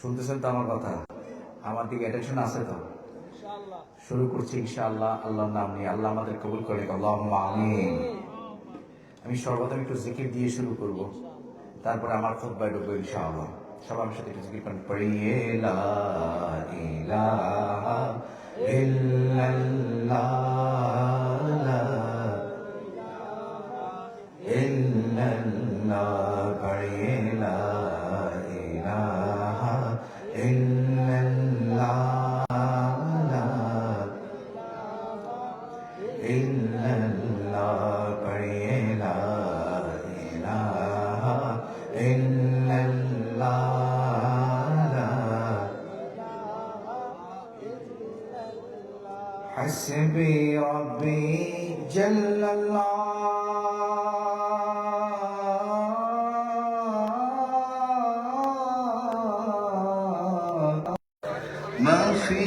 শুনতেছেন তো আমার কথা? আমার দিকে অ্যাটেনশন আছে তো? শুরু করছি ইনশাআল্লাহ আল্লাহর নাম নিয়ে। আল্লাহ আমাদের কবুল করে, আল্লাহুম্মা আমিন। আমি সর্বপ্রথম একটু জিকির দিয়ে শুরু করব, তারপরে আমার খুতবায় ঢুকবো ইনশাআল্লাহ। সবার সাথে একটু জিকির করেন, পড়িয়ে লা ইলাহা ইল্লাল্লাহ, লা ইল্লাল্লাহ, পড়িয়ে লা ইলাহা ইল্লাল্লাহ, ইল্লাল্লাহ, পড়িয়ে লা ইলাহা ইল্লাল্লাহ, হাসবি রব্বি জাল্লাল্লাহ, মা ফি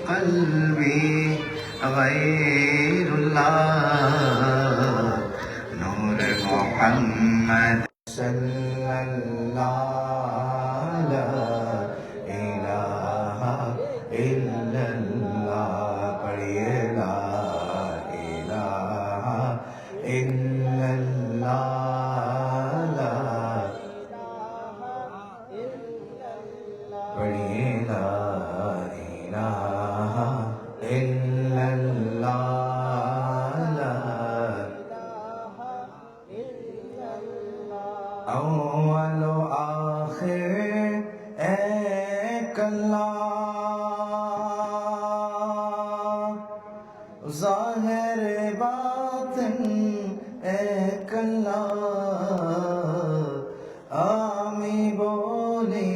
কলবি গায়রুল্লাহ, নূর মুহাম্মদ সাল্লাল্লাহু লা ইলাহা ইল্লাল্লাহ, পড়িয়ে লা ইলাহা ইল্লাল্লাহ, পড়িয়ে লা ইলাহা ইল্লাল্লাহ, أول آخر एक अल्लाह, ज़ाहिर बातिन एक अल्लाह, आमी बोली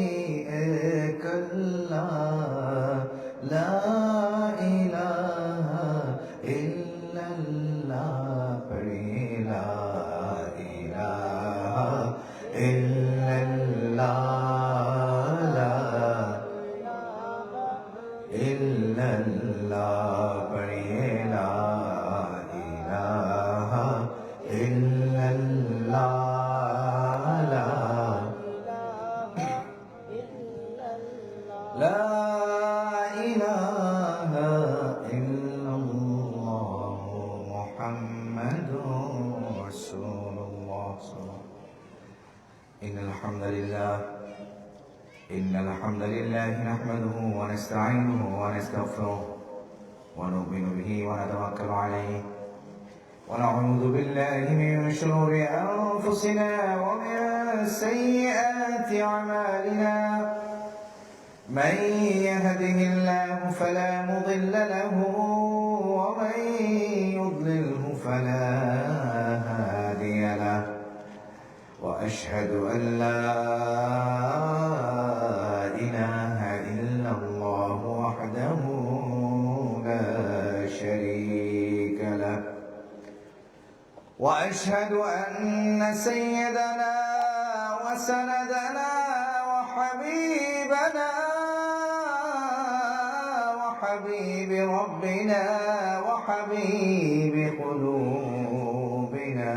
एक अल्लाह, ला इलाहा इल्लल्लाह, पढ़िए ला इलाहा इल्लल्लाह, ला इल्लल्लाह, पढ़िए ला इलाहा इल्लल्लाह, ला इलाहा इल्लल्लाह, मुहम्मदुर रसूलुल्लाह। إن الحمد لله نحمده ونستعينه ونستغفره ونؤمن به ونتوكل عليه ونعوذ بالله من شرور أنفسنا ومن سيئات أعمالنا، من يهده الله فلا مضل له ومن يضلله فلا هادي له، وأشهد أن لا إله إلا الله وحده لا شريك له، وأشهد أن سيدنا وسندنا وحبيبنا وحبيب ربنا وحبيب قلوبنا،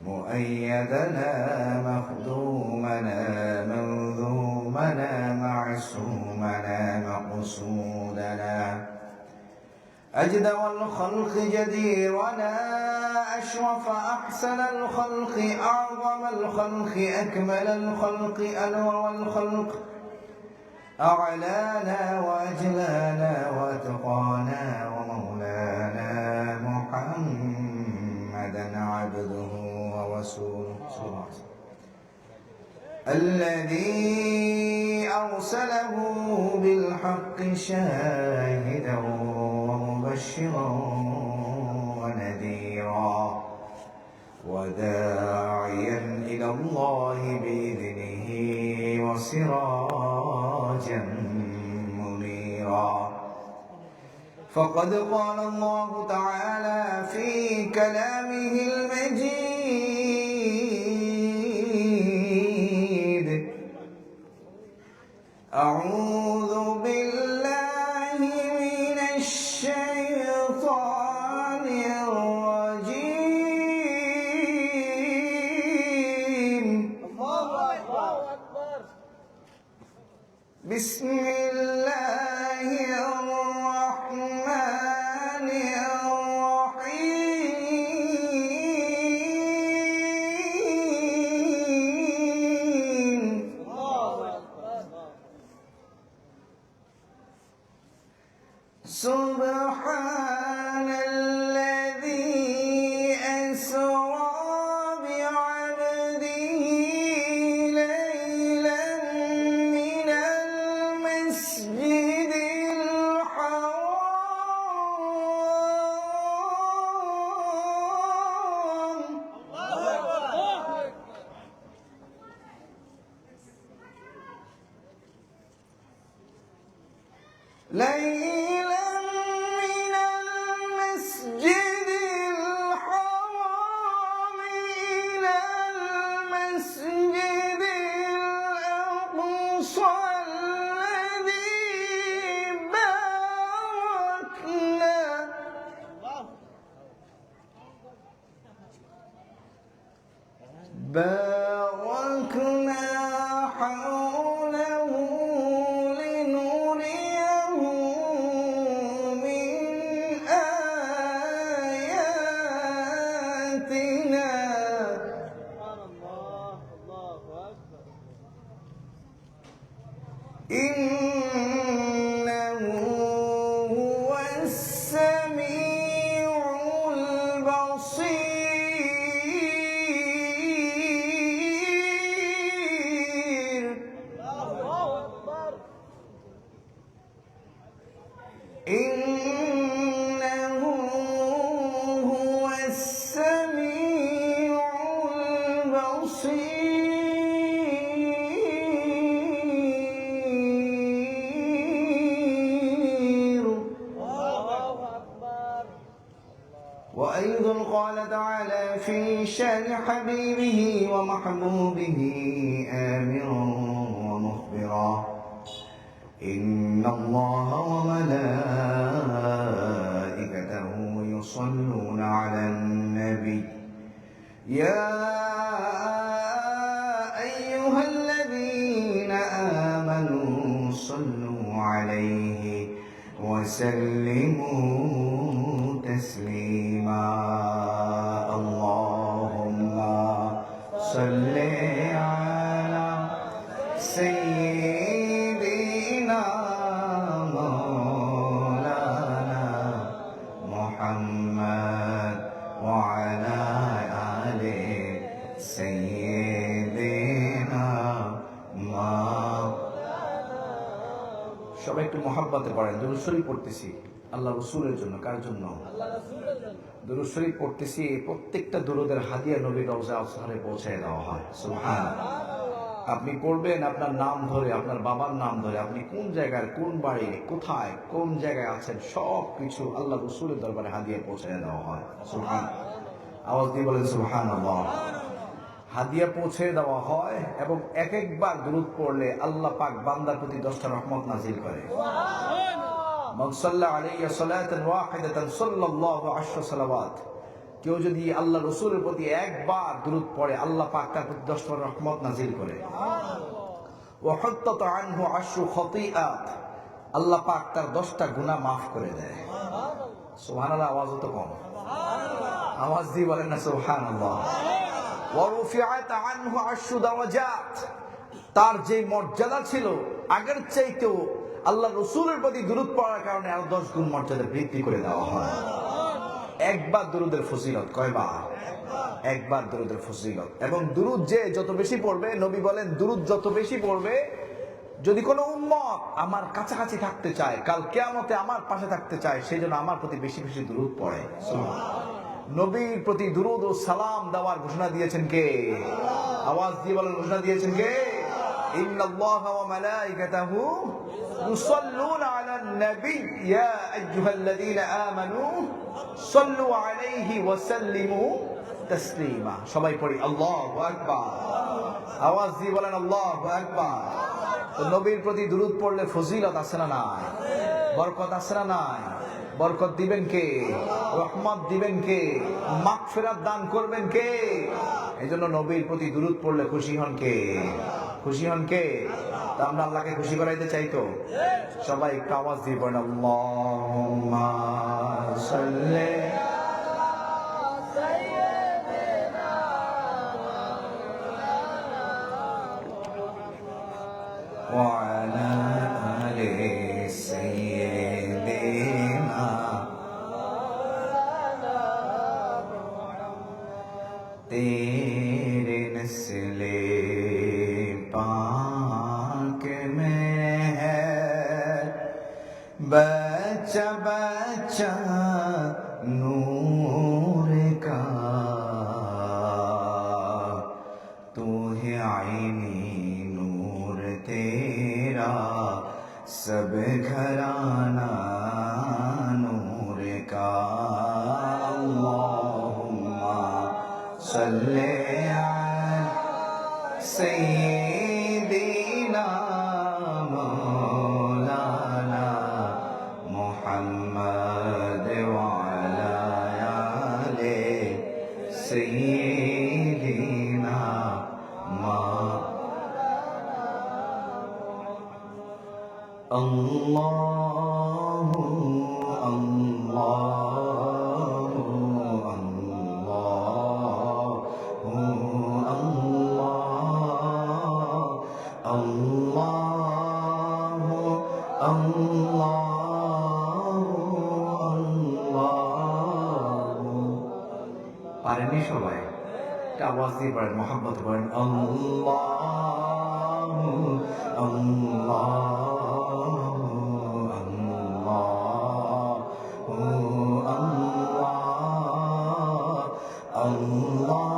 مؤيدنا مخدومنا منذومنا معصومنا مقصودنا، أجدع الخلق جديرنا، أشرف أحسن الخلق أعظم الخلق أكمل الخلق أنور الخلق، أعلانا وأجلانا وأتقانا ومولانا محمدا عبده ورسوله صلى الله عليه وسلم، الذي أرسله بالحق شاهدا ومبشرا ونذيرا وداعيا إلى الله بإذنه وسراجا منيرا، فقد قال الله تعالى في كلامه المجيد: أعوذ بالله من الشيطان الرجيم، بسم الله الرحمن الرحيم سبحان الذي أسرى بعبده ليلا من المسجد الحرام ليلا من المسجد الحرام إلى المسجد الأقصى الذي باركنا حوله لنريه من آياتنا إنه هو السميع البصير إنه هو السميع البصير وأيضا قال تعالى في شأن حبيبه ومحبوبه آمرا ومخبرا إن الله وملائكته يصلون على النبي يا أيها الذين آمنوا صلوا عليه وسلموا تسليما اللهم صل على سيدنا مولانا محمد وعلى آل سيدنا সবাই একটু মহাব্বতে পড়েন। দুরূদ শরীফ পড়তেছি আল্লাহ রাসূলের জন্য। কার জন্য? দুরূদ শরীফ পড়তেছি। প্রত্যেকটা দুরূদের হাদিয়া নবীর রওজা আজহারে পৌঁছায় দেওয়া হয়। সুবহানাল্লাহ। আপনি পড়বেন আপনার নাম ধরে, আপনার বাবার নাম ধরে, আপনি কোন জায়গায়, কোন বাড়ি, কোথায়, কোন জায়গায় আছেন, সব কিছু আল্লাহ রাসূলের দরবারে হাদিয়া পৌঁছায় দেওয়া হয়। সুবহানাল্লাহ। আওয়াজ দিয়ে বলেন সুবহানাল্লাহ। হাদিয়া পৌঁছে দেওয়া হয় এবং এক একবার দুরূদ পড়লে আল্লাহ পাক বান্দার প্রতি 10টা রহমত নাজিল করে। মান সাল্লা আলাইহি সালাতান ওয়াহিদাতান সাল্লাল্লাহু আশরা সালাওয়াত। কেউ যদি আল্লাহ রাসূলের প্রতি একবার দুরূদ পড়ে আল্লাহ পাক তার প্রতি 10টা রহমত নাজিল করে। ওয়া হুত্তাত আনহু আশরু খাতিআত। আল্লাহ পাক তার 10টা গুনাহ maaf করে দেয়। সুবহানাল্লাহ। আওয়াজ তো কম, আওয়াজ দিয়ে বলেন না সুবহানাল্লাহ। ওয়ারুফিআত আনহু আশরু দারাজাত। তার যে মর্যাদা ছিল আগের চাইতেও আল্লাহ রাসূলের প্রতি দুরূদ পড়ার কারণে আরো 10 গুণ মর্যাদা বৃদ্ধি করে দেওয়া হয়। একবার দুরূদের ফজিলত। কয়বার? একবার দুরূদের ফজিলত। এবং দুরূদ যে যত বেশি পড়বে, নবী বলেন দুরূদ যত বেশি পড়বে, যদি কোনো উম্মত আমার কাছাকাছি থাকতে চায়, কাল কিয়ামতে আমার পাশে থাকতে চায়, সেই জন্য আমার প্রতি বেশি বেশি দুরূদ পড়ে। নবীর প্রতি দুরূদ ও সালাম দেওয়ার ঘোষণা দিয়েছেন কে? আওয়াজ দিয়ে বলেন, ঘোষণা দিয়েছেন কে? ইন্নাল্লাহা ওয়া মালাইকাতাহু ইউসাল্লুনা আলান নবী ইয়া আইয়ুহাল্লাযীনা আমানু সাল্লু আলাইহি ওয়া সাল্লিমু তাসলিমা। সবাই পড়ি আল্লাহু আকবার। আওয়াজ দিয়ে বলেন আল্লাহু আকবার। তো নবীর প্রতি দুরূদ পড়লে ফজিলত আছে না নাই? বরকত আছে না নাই? বরকত দিবেন কে? রহমত দিবেন কে? মাগফিরাত দান করবেন কে? এই জন্য নবীর প্রতি দুরূদ পড়লে খুশি হন কে? খুশি হন কে? তা আমরা আল্লাহকে খুশি করাইতে চাই তো। সবাই একটু আওয়াজ দিয়ে পড়েন আল্লাহুম্মা সাল্লি ওয়া আলা আলি সাইয়্যিদিনা तेरे नस्ले पाक में है बच्चा बच्चा नूर का तू है आईनी नूर तेरा सब घराना नूर का अल्लाहुम्मा सल्ले सय्यिदिना मौलाना मुहम्मद व अला आले सय्यिदिना अल्लाहु अल्लाहु পারেননি সবাই? একটা আওয়াজ দিয়ে পড়েন, মহব্বত করেন আল্লাহু আল্লাহু আল্লাহু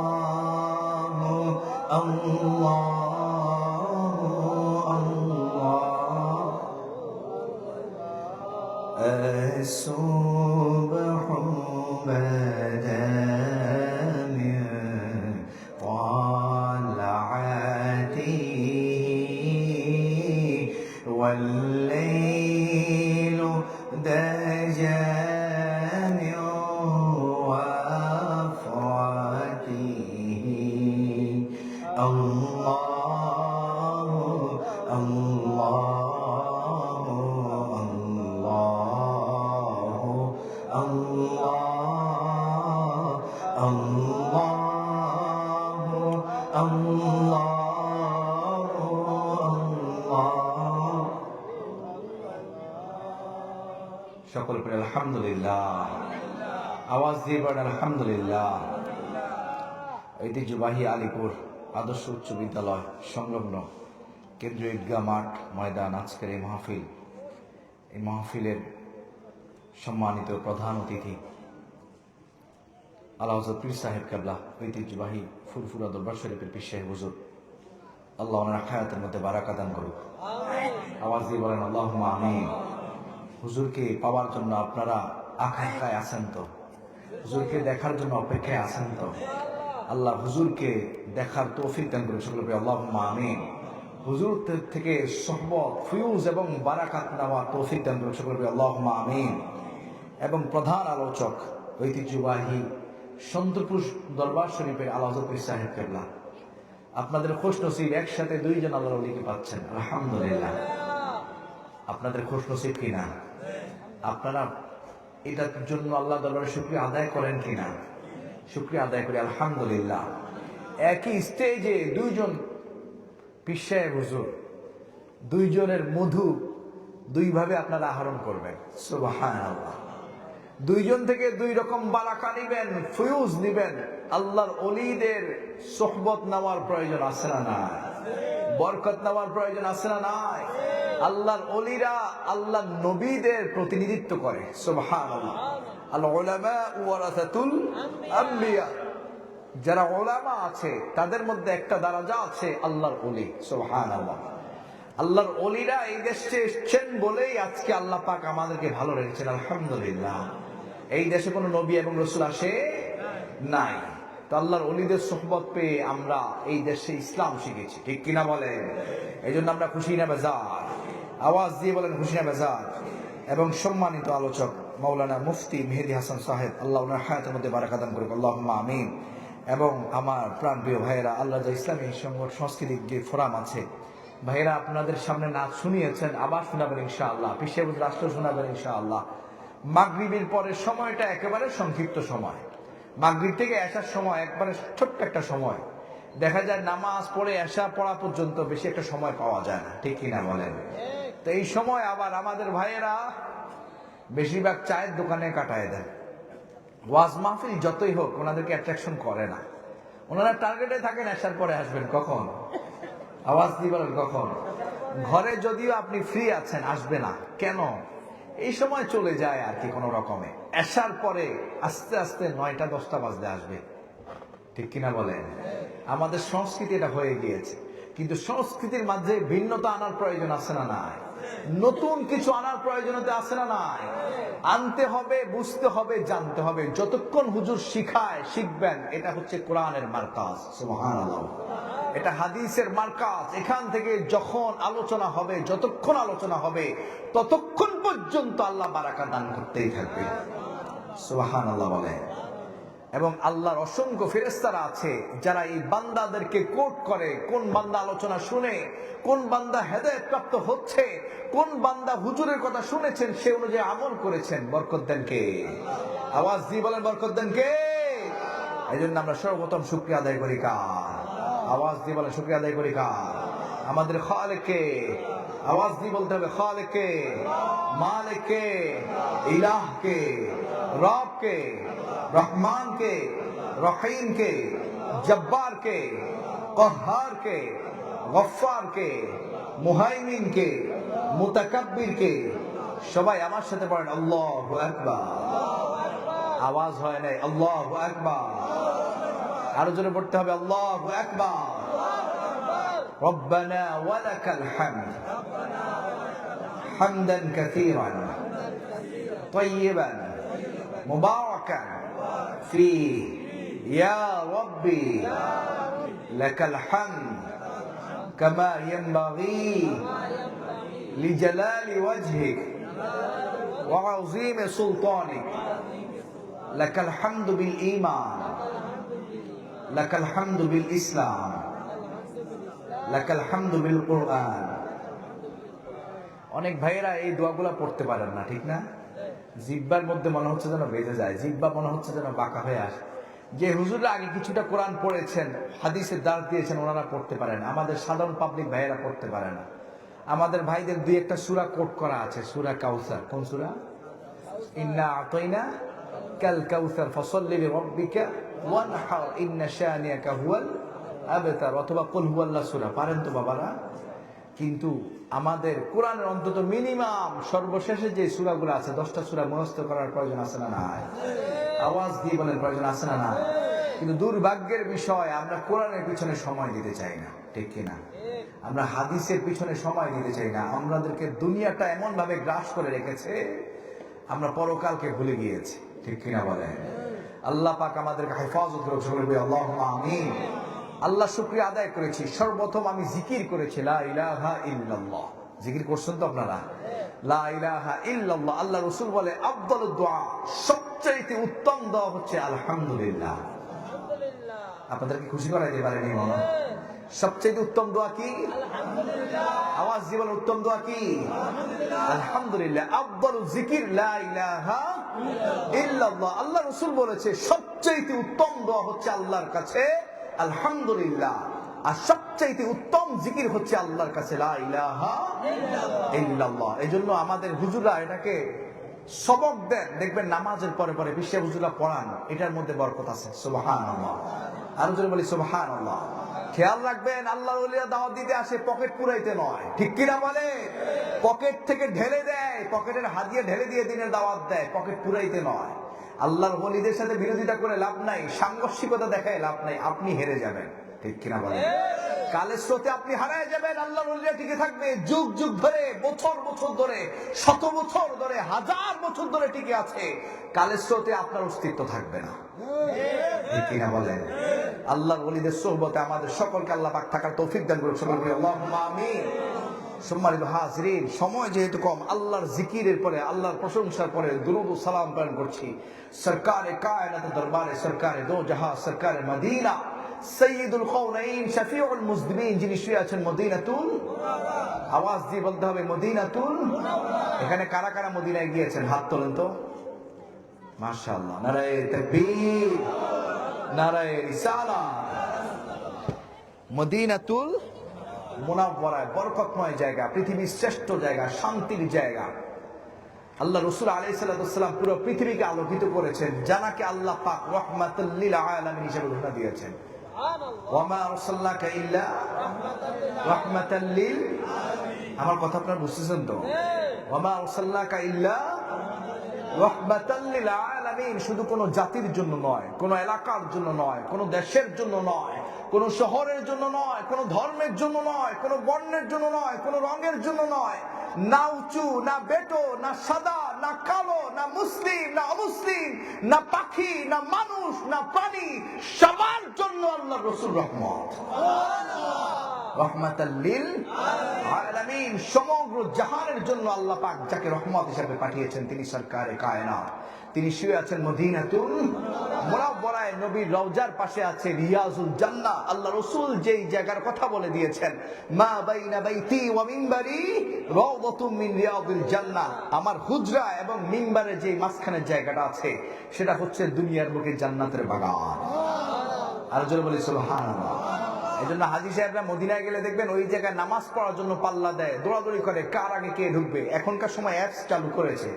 আল্লাহু আল্লাহু الصبح بدا من طلعته والليل دجى من وفرته الله الله সকল করে আলহামদুলিল্লাহ, আওয়াজ দিয়ে বলেন আলহামদুলিল্লাহ। ঐতিহ্যবাহী আলীপুর আদর্শ উচ্চ বিদ্যালয় সংলগ্ন কেন্দ্রীয় ঈদগাহ মাঠ ময়দান আজকের এই মাহফিলের সম্মানিত প্রধান অতিথি আলা হযরত পীর সাহেব কেবলা, ঐতিহ্যবাহী ফুরফুরা দরবার শরীফের পীর সাহেব হুজুর, আল্লাহ ওনার হায়াতের মধ্যে বারাকা দান করুক। আওয়াজ দিয়ে বলেন আল্লাহুম্মা আমিন। হুজুরকে পাওয়ার জন্য আপনারা আকাঙ্ক্ষায় আছেন তো? হুজুরকে দেখার জন্য অপেক্ষায় আছেন তো? আল্লাহ হুজুরকে দেখার তৌফিক দান করুক সকলে আল্লাহুম্মা আমিন। হুজুর থেকে সোহবত, ফিউজ এবং বারাকাত নেওয়ার তৌফিক দান করুক সকলে আল্লাহুম্মা আমিন। এবং প্রধান আলোচক ঐতিহ্যবাহী সন্তপুর দরবার শরীফের আলা হযরত পীর সাহেব কেবলা, আপনাদের খুশ নসিব একসাথে দুইজন আল্লাহর ওলিকে পাচ্ছেন, আলহামদুলিল্লাহ। আপনাদের খুশ নসিব কিনা? আপনারা এটার জন্য আল্লাহ দরবারে শুকরিয়া আদায় করেন কিনা? শুকরিয়া আদায় করি, আলহামদুলিল্লাহ। একই স্টেজে দুইজন পীর সাহেব হুজুর, দুইজনের মধু দুইভাবে আপনারা আহরণ করবেন, সুবহানাল্লাহ। দুইজন থেকে দুই রকম বারাকা নিবেন, ফিউজ নিবেন। আল্লাহর ওলিদের সোহবত নেওয়ার প্রয়োজন আছে না নাই? বরকত নেওয়ার প্রয়োজন আছে না নাই? আল্লাহর ওলিরা আল্লাহর নবীদের প্রতিনিধিত্ব করে, সুবহানাল্লাহ। আল উলামা ওয়ারাসাতুল আম্বিয়া, যারা উলামা আছে তাদের মধ্যে একটা দরজা আছে আল্লাহর ওলি, সুবহানাল্লাহ। আল্লাহর ওলিরা এই দেশে এসেছেন বলেই আজকে আল্লাহ পাক আমাদেরকে ভালো রেখেছেন, আলহামদুলিল্লাহ। এই দেশে কোনো নবী এবং রাসূল আসে নাই, তো আল্লাহর ওলিদের সোহবত পেয়ে আমরা এই দেশে ইসলাম শিখেছি, ঠিক কিনা বলেন? এই জন্য আমরা খুশি না বেজার? আওয়াজ দিয়ে বলেন খুশি না বেজার? এবং সম্মানিত আলোচক মাওলানা মুফতি মেহেদী হাসান সাহেব, আল্লাহ ওনার হায়াতের মধ্যে বারাকা দান করুক, আল্লাহুম্মা আমিন। এবং আমার প্রাণপ্রিয় ভাইয়েরা, আল্লাহ ইসলামী সাংস্কৃতিক যে ফোরাম আছে, ভাইয়েরা আপনাদের সামনে নাচ শুনিয়েছেন, আবার শোনাবেন ইনশাআল্লাহ, পিসেবুজ রাষ্ট্র শোনাবেন ইনশাআল্লাহ। মাগরিবের পরের সময়টা একেবারে সংক্ষিপ্ত সময়, মাগরিব থেকে এসার সময় একবারে ছোট্ট একটা সময়। দেখা যায় নামাজ পড়ে এসা পড়া পর্যন্ত বেশি একটা সময় পাওয়া যায় না, ঠিক কিনা বলেন? তো এই সময় আবার আমাদের ভাইয়েরা বেশিরভাগ চায়ের দোকানে কাটায় দেন। ওয়াজ মাহফিল যতই হোক ওনাদেরকে অ্যাট্রাকশন করে না। ওনারা টার্গেটে থাকেন আসার পরে আসবেন কখন, আওয়াজ দিয়ে বলেন কখন। ঘরে যদিও আপনি ফ্রি আছেন, আসবে না কেন? এই সময় চলে যায় আর কি কোনো রকমে। আসার পরে আস্তে আস্তে 9টা 10টা বাজতে আসবে, ঠিক কিনা বলেন? আমাদের সংস্কৃতি এটা হয়ে গিয়েছে। কিন্তু সংস্কৃতির মাঝে ভিন্নতা আনার প্রয়োজন আছে না নাই? নতুন কিছু আনার প্রয়োজনীয়তা আছে না নাই? আনতে হবে, বুঝতে হবে, জানতে হবে। যতক্ষণ হুজুর শিখায় শিখবেন, এটা হচ্ছে কোরআনের মারকাজ, সুবহানাল্লাহ। এটা হাদিসের মারকাজ। এখান থেকে যখন আলোচনা হবে, যতক্ষণ আলোচনা হবে, ততক্ষণ পর্যন্ত আল্লাহ বারাকা দান করতেই থাকবে, সুবহানাল্লাহ বলে। এবং আল্লাহর অসংখ্য ফেরেশতারা আছে যারা এই বান্দাদেরকে কোট করে, কোন বান্দা আলোচনা শুনে, কোন বান্দা হেদায়েত প্রাপ্ত হচ্ছে, কোন বান্দা হুজুরের কথা শুনেছেন, সে অনুযায়ী আমল করেছেন। বরকত দেন কে? আওয়াজ দিয়ে বলেন বরকত দেন কে? এই জন্য আমরা সর্বপ্রথম শুকরিয়া আদায় করি কার? আওয়াজ দিয়ে বলেন শুকরিয়া আদায় করি কার? আমাদের খালেককে। আওয়াজ দিয়ে বলতে হবে খালেককে, মালিককে, ইলাহকে, রবকে, রহমানকে, রহিমকে, জব্বারকে, কহারকে, গফফারকে, মুহাইমিনকে, মুতাকাব্বিরকে। সবাই আমার সাথে পড়েন আল্লাহু আকবার। আওয়াজ হয় নাই, আল্লাহু আকবার। আরো জোরে পড়তে হবে আল্লাহু আকবার। রব্বানা ওয়া লাকাল হামদ হামদান কাসীরান তাইয়িবান মুবারাকান ফীহি ইয়া রাব্বি লাকাল হামদ কামা ইয়ানবাগী লিজালালি ওয়াজহিক ওয়া আযীমি সুলতানিক। লাকাল হামদু বিল ঈমান, লাকাল হামদু বিল ইসলাম, লাকাল হামদু বিল কুরআন। অনেক ভাইয়েরা এই দোয়াগুলো পড়তে পারেন না, ঠিক না? জিহ্বার মধ্যে মনে হচ্ছে যেন বেঁধে যায়, জিহ্বা মনে হচ্ছে যেন বাঁকা হয়ে আসে। যে হুজুররা আগে কিছুটা কোরআন পড়েছেন, হাদিসের দাঁড় দিয়েছেন, ওনারা পড়তে পারেন। আমাদের সাধারণ পাবলিক ভাইয়েরা পড়তে পারে না। আমাদের ভাইদের দুই একটা সূরা কোট করা আছে, সূরা কাউসার। কোন সূরা? ইন্না আতাইনা কাল কাউসার ফাসাল্লি লিরাব্বিকা ওয়ানহার ইন্না শানিয়াকা হুয়াল আবতার, অথবা কুল হুয়াল্লাহ সূরা। পারেন তো বাবারা? কিন্তু আমাদের কোরআনের অন্তত মিনিমাম সর্বশেষে যে সূরাগুলো আছে, 10টা সূরা মুখস্থ করার প্রয়োজন আছে না নাই? আওয়াজ দিয়ে বলেন প্রয়োজন আছে না নাই? কিন্তু দুর্ভাগ্যের বিষয়, আমরা কোরআনের পিছনে সময় দিতে চাই না, ঠিক কিনা? আমরা হাদিসের পিছনে সময় দিতে চাই না। আমাদেরকে দুনিয়াটা এমন ভাবে গ্রাস করে রেখেছে, আমরা পরকালকে ভুলে গিয়েছি, ঠিক কিনা বলেন? আল্লাহ পাক আমাদেরকে হেফাজত করুক, সকলে আল্লাহুম্মা আমিন। আল্লাহ শুকরিয়া আদায় করেছি। সর্বপ্রথম আমি জিকির করেছি লা ইলাহা ইল্লাল্লাহ। জিকির করছেন তো আপনারা? লা ইলাহা ইল্লাল্লাহ। আল্লাহ রাসূল বলে আফদালুদ দুআ, সবচেয়ে উত্তম দোয়া হচ্ছে আলহামদুলিল্লাহ। আপনাদেরকে খুশি করাইতে পারেনি মনে? সবচেয়ে উত্তম দোয়া কি? আলহামদুলিল্লাহ। আওয়াজ দিয়ে বলেন উত্তম দোয়া কি? আলহামদুলিল্লাহ। আফদালু যিকির লা ইলাহা ইল্লাল্লাহ। আল্লাহ রাসূল বলেছে সবচেয়ে উত্তম দোয়া হচ্ছে আল্লাহর কাছে আলহামদুলিল্লাহ, আর সবচেয়ে উত্তম জিকির হচ্ছে আল্লাহর কাছে লা ইলাহা ইল্লাল্লাহ। এজন্য আমাদের হুজুররা এটাকে সবক দেন, দেখবেন নামাজের পরে পরে বিশ্ব হুজুররা পড়ান, এটার মধ্যে বরকত আছে। সুবহানাল্লাহ। আর যদি বলি সুবহানাল্লাহ। খেয়াল রাখবেন, আল্লাহর ওলিরা দাওয়াত দিতে আসে পকেট পুরাইতে নয়, ঠিক কিনা বলে? পকেট থেকে ঢেলে দেয়, পকেটের হাদিয়া ঢেলে দিয়ে দিনের দাওয়াত দেয়, পকেট পুরাইতে নয়। আল্লাহর ওলিদের সাথে বিরোধিতা করে লাভ নাই, সাংঘর্ষিকতা দেখায় লাভ নাই, আপনি হেরে যাবেন, ঠিক কিনা বলেন? কালের স্রোতে আপনি হারায় যাবেন, আল্লাহর ওলিরা টিকে থাকবে যুগ যুগ ধরে, বছর বছর ধরে, শত বছর ধরে, হাজার বছর ধরে টিকে আছে। কালের স্রোতে আপনার অস্তিত্ব থাকবে না, ঠিক কিনা বলেন? আল্লাহর ওলিদের সোহবতে আমাদের সকলকে আল্লাহ পাক থাকার তৌফিক দান করুন, সকল বলি আল্লাহুম্মা আমিন। সম্মানিত হাজরিন, সময় যেহেতু কম, আল্লাহর জিকিরের পরে, আল্লাহর প্রশংসার পরে দুরূদ ও সালাম প্রেরণ করছি সরকারে কায়নাত দরবারে, সরকারে দো জাহাঁ, সরকারে মদিনা, সৈয়দুল কওনাইন, শফিউল মুজনিবিন, যিনি শুয়ে আছেন মদিনাতুল, আওয়াজ দিয়ে বলতে হবে মদিনাতুল। এখানে কারা কারা মদিনায় গিয়েছেন হাত তোলেন তো। মাশাআল্লাহ, নারায়ে তাকবীর, নারায়ে রিসালাত। মদিনাতুল মুনাওয়ারায় বরকতময় জায়গা, পৃথিবীর শ্রেষ্ঠ জায়গা, শান্তির জায়গা। আল্লাহ রাসূল আলাইহিস সালাম পুরো পৃথিবীকে আলোকিত করেছেন, জানাকে আল্লাহ পাক রাহমাতুল লিল আলামিন হিসেবে ঘোষণা দিয়েছেন। ওয়া মা আরসালনাকা ইল্লা রাহমাতাল লিল আলামিন। আমার কথা আপনারা বুঝতেছেন তো? ওয়া মা আরসালনাকা ইল্লা রাহমাতাল লিল আলামিন। শুধু কোনো জাতির জন্য নয়, কোনো এলাকার জন্য নয়, কোনো দেশের জন্য নয়, কোনো শহরের জন্য নয়, কোনো ধর্মের জন্য নয়, কোনো বর্ণের জন্য নয়, কোনো রঙের জন্য নয়। না উঁচু, না বেটো, না সাদা, না কালো, না মুসলিম, না অমুসলিম, না পাখি, না মানুষ, না প্রাণী, সবার জন্য আল্লাহ রাসূল রহমত, রাহমাতাল লিল আলামিন। সমগ্র জাহানের জন্য আল্লাহ পাক যাকে রহমত হিসেবে পাঠিয়েছেন তিনি সরকারে কায়নাত। তিনি শুয়ে আছেন মদিনাতুল মুনাওয়ারায়, নবীর রওজার পাশে আছে রিয়াজুল জান্নাহ। আল্লাহ রাসূল যেই জায়গার কথা বলে দিয়েছেন, মা বাইনা বাইতি ওয়া মিনবারি রাওদাতুম মিন রিয়াদিল জান্নাহ। আমার হুজরা এবং মিম্বারের যে মাঝখানের জায়গাটা আছে সেটা হচ্ছে দুনিয়ার বুকে জান্নাতের বাগান। আর জোরে বলি সুবহানাল্লাহ। এই জন্য হাজী সাহেবরা মদিনায় গেলে দেখবেন ওই জায়গায় নামাজ পড়ার জন্য পাল্লা দেয়, দৌড়াদৌড়ি করে কার আগে কে ঢুকবে। এখনকার সময় অ্যাপস চালু করেছে,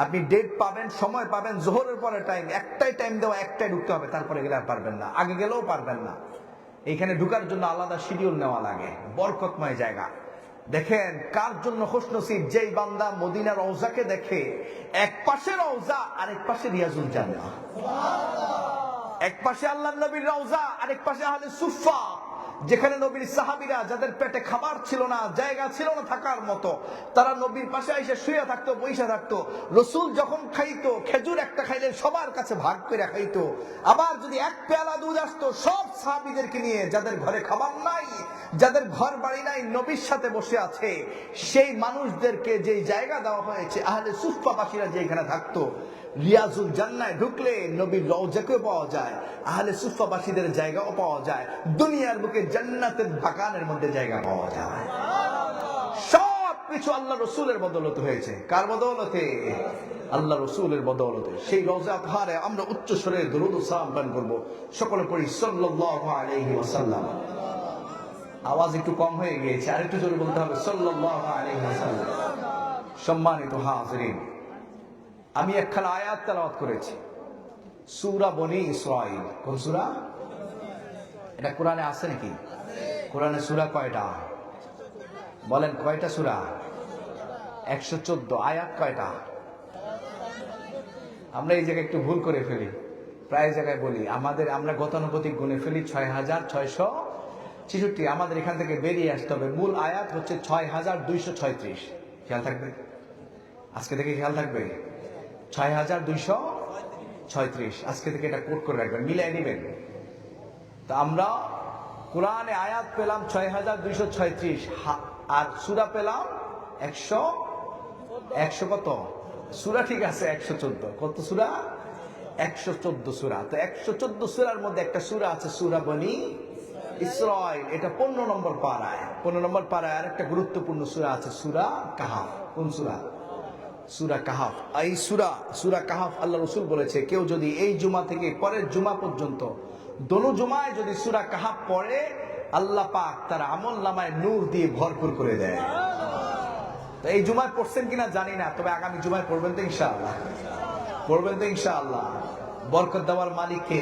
আপনি ডেট পাবেন, সময় পাবেন, জোহরের পরে টাইম, একটাই টাইম দেওয়া, একটাই ঢুকতে হবে, তারপরে গেলে আর পারবেন না, আগে গেলেও পারবেন না। এইখানে ঢুকার জন্য আলাদা শিডিউল নেওয়া লাগে। বরকতময় জায়গা। দেখেন কার জন্য খুশনসিব, যেই বান্দা মদিনা রওজাকে দেখে, এক পাশে রওজা আরেক পাশে রিয়াজুল জান্নাহ, এক পাশে আল্লাহর নবীর রওজা আরেক পাশে আহলে সুফফা, যেখানে নবীর সাহাবীরা যাদের পেটে খাবার ছিল না, জায়গা ছিল না থাকার মতো, তারা নবীর পাশে এসে শুয়ে থাকতো, বসে থাকতো। রাসূল যখন খাইতো, খেজুর একটা খাইলে সবার কাছে ভাগ করে খাইতো। আবার যদি এক পেয়ালা দুধ আসতো, সব সাহাবীদেরকে নিয়ে, যাদের ঘরে খাবার নাই, যাদের ঘর বাড়ি নাই, নবীর সাথে বসে আছে, সেই মানুষদেরকে যে জায়গা দেওয়া হয়েছে, আহলে সুফফাবাসীরা যেখানে থাকতো, রিয়াজুল জান্নায় ঢুকলে নবীর রওজাকেও পাওয়া যায়, আহলে সুফফাবাসীদের জায়গাও পাওয়া যায়, দুনিয়ার বুকে জান্নাতের বাগানের মধ্যে জায়গা পাওয়া যায়। সব কিছু আল্লাহ রাসূলের বদৌলতে হয়েছে। কার বদৌলতে? আল্লাহ রাসূলের বদৌলতে। সেই রওজা পাহাড়ে আমরা উচ্চ স্বরে দরুদ ও সালাম পাঠ করব। সকলে পড়ি সাল্লাল্লাহু আলাইহি ওয়াসাল্লাম। আওয়াজ একটু কম হয়ে গিয়েছে, আর একটু জোরে বলতে হবে সাল্লাল্লাহু আলাইহি ওয়াসাল্লাম। সম্মানিত হাজিরিন, আমি একখানা আয়াত তেলাওয়াত করেছি, সূরা বনি ইসরাঈল। কোন সূরা? এটা কোরআনে আছে নাকি? কোরআনে সূরা কয়টা বলেন? কয়টা সূরা? 114। আয়াত কয়টা? আমরা এই জায়গায় একটু ভুল করে ফেলি, প্রায় জায়গায় বলি আমরা গতানুগতিক গুণে ফেলি 6666। আমাদের এখান থেকে বেরিয়ে আসতে হবে। মূল আয়াত হচ্ছে 6236। খেয়াল থাকবে, আজকে থেকে খেয়াল থাকবে, 6236। আজকে থেকে এটা কোট করে রাখবেন, মিলাই নেবেন। তা আমরা কোরআনে আয়াত পেলাম 6236, আর সূরা পেলাম 100 কত সূরা? ঠিক আছে, 114। কত সূরা? 114 সূরা। তো 114 সূরার মধ্যে একটা সূরা আছে সূরা বনি ইসরাঈল। এটা 15 নম্বর পারায়। 15 নম্বর পারায় আর একটা গুরুত্বপূর্ণ সূরা আছে, সূরা কাহাফ। কোন সূরা? সূরা কাহাফ। এই সূরা কাহাফ আল্লাহ রাসূল বলেছে, কেউ যদি এই জুমা থেকে পরের জুমা পর্যন্ত দোনো জুমায় যদি সূরা কাহাফ পড়ে, আল্লাহ পাক তার আমল নামায় নূর দিয়ে ভরপুর করে দেয়। তো এই জুমায় পড়ছেন কিনা জানি না, তবে আগামী জুমায় পড়বেন তো ইনশাআল্লাহ, পড়বেন তো ইনশাআল্লাহ। বরকত দেওয়ার মালিক কে?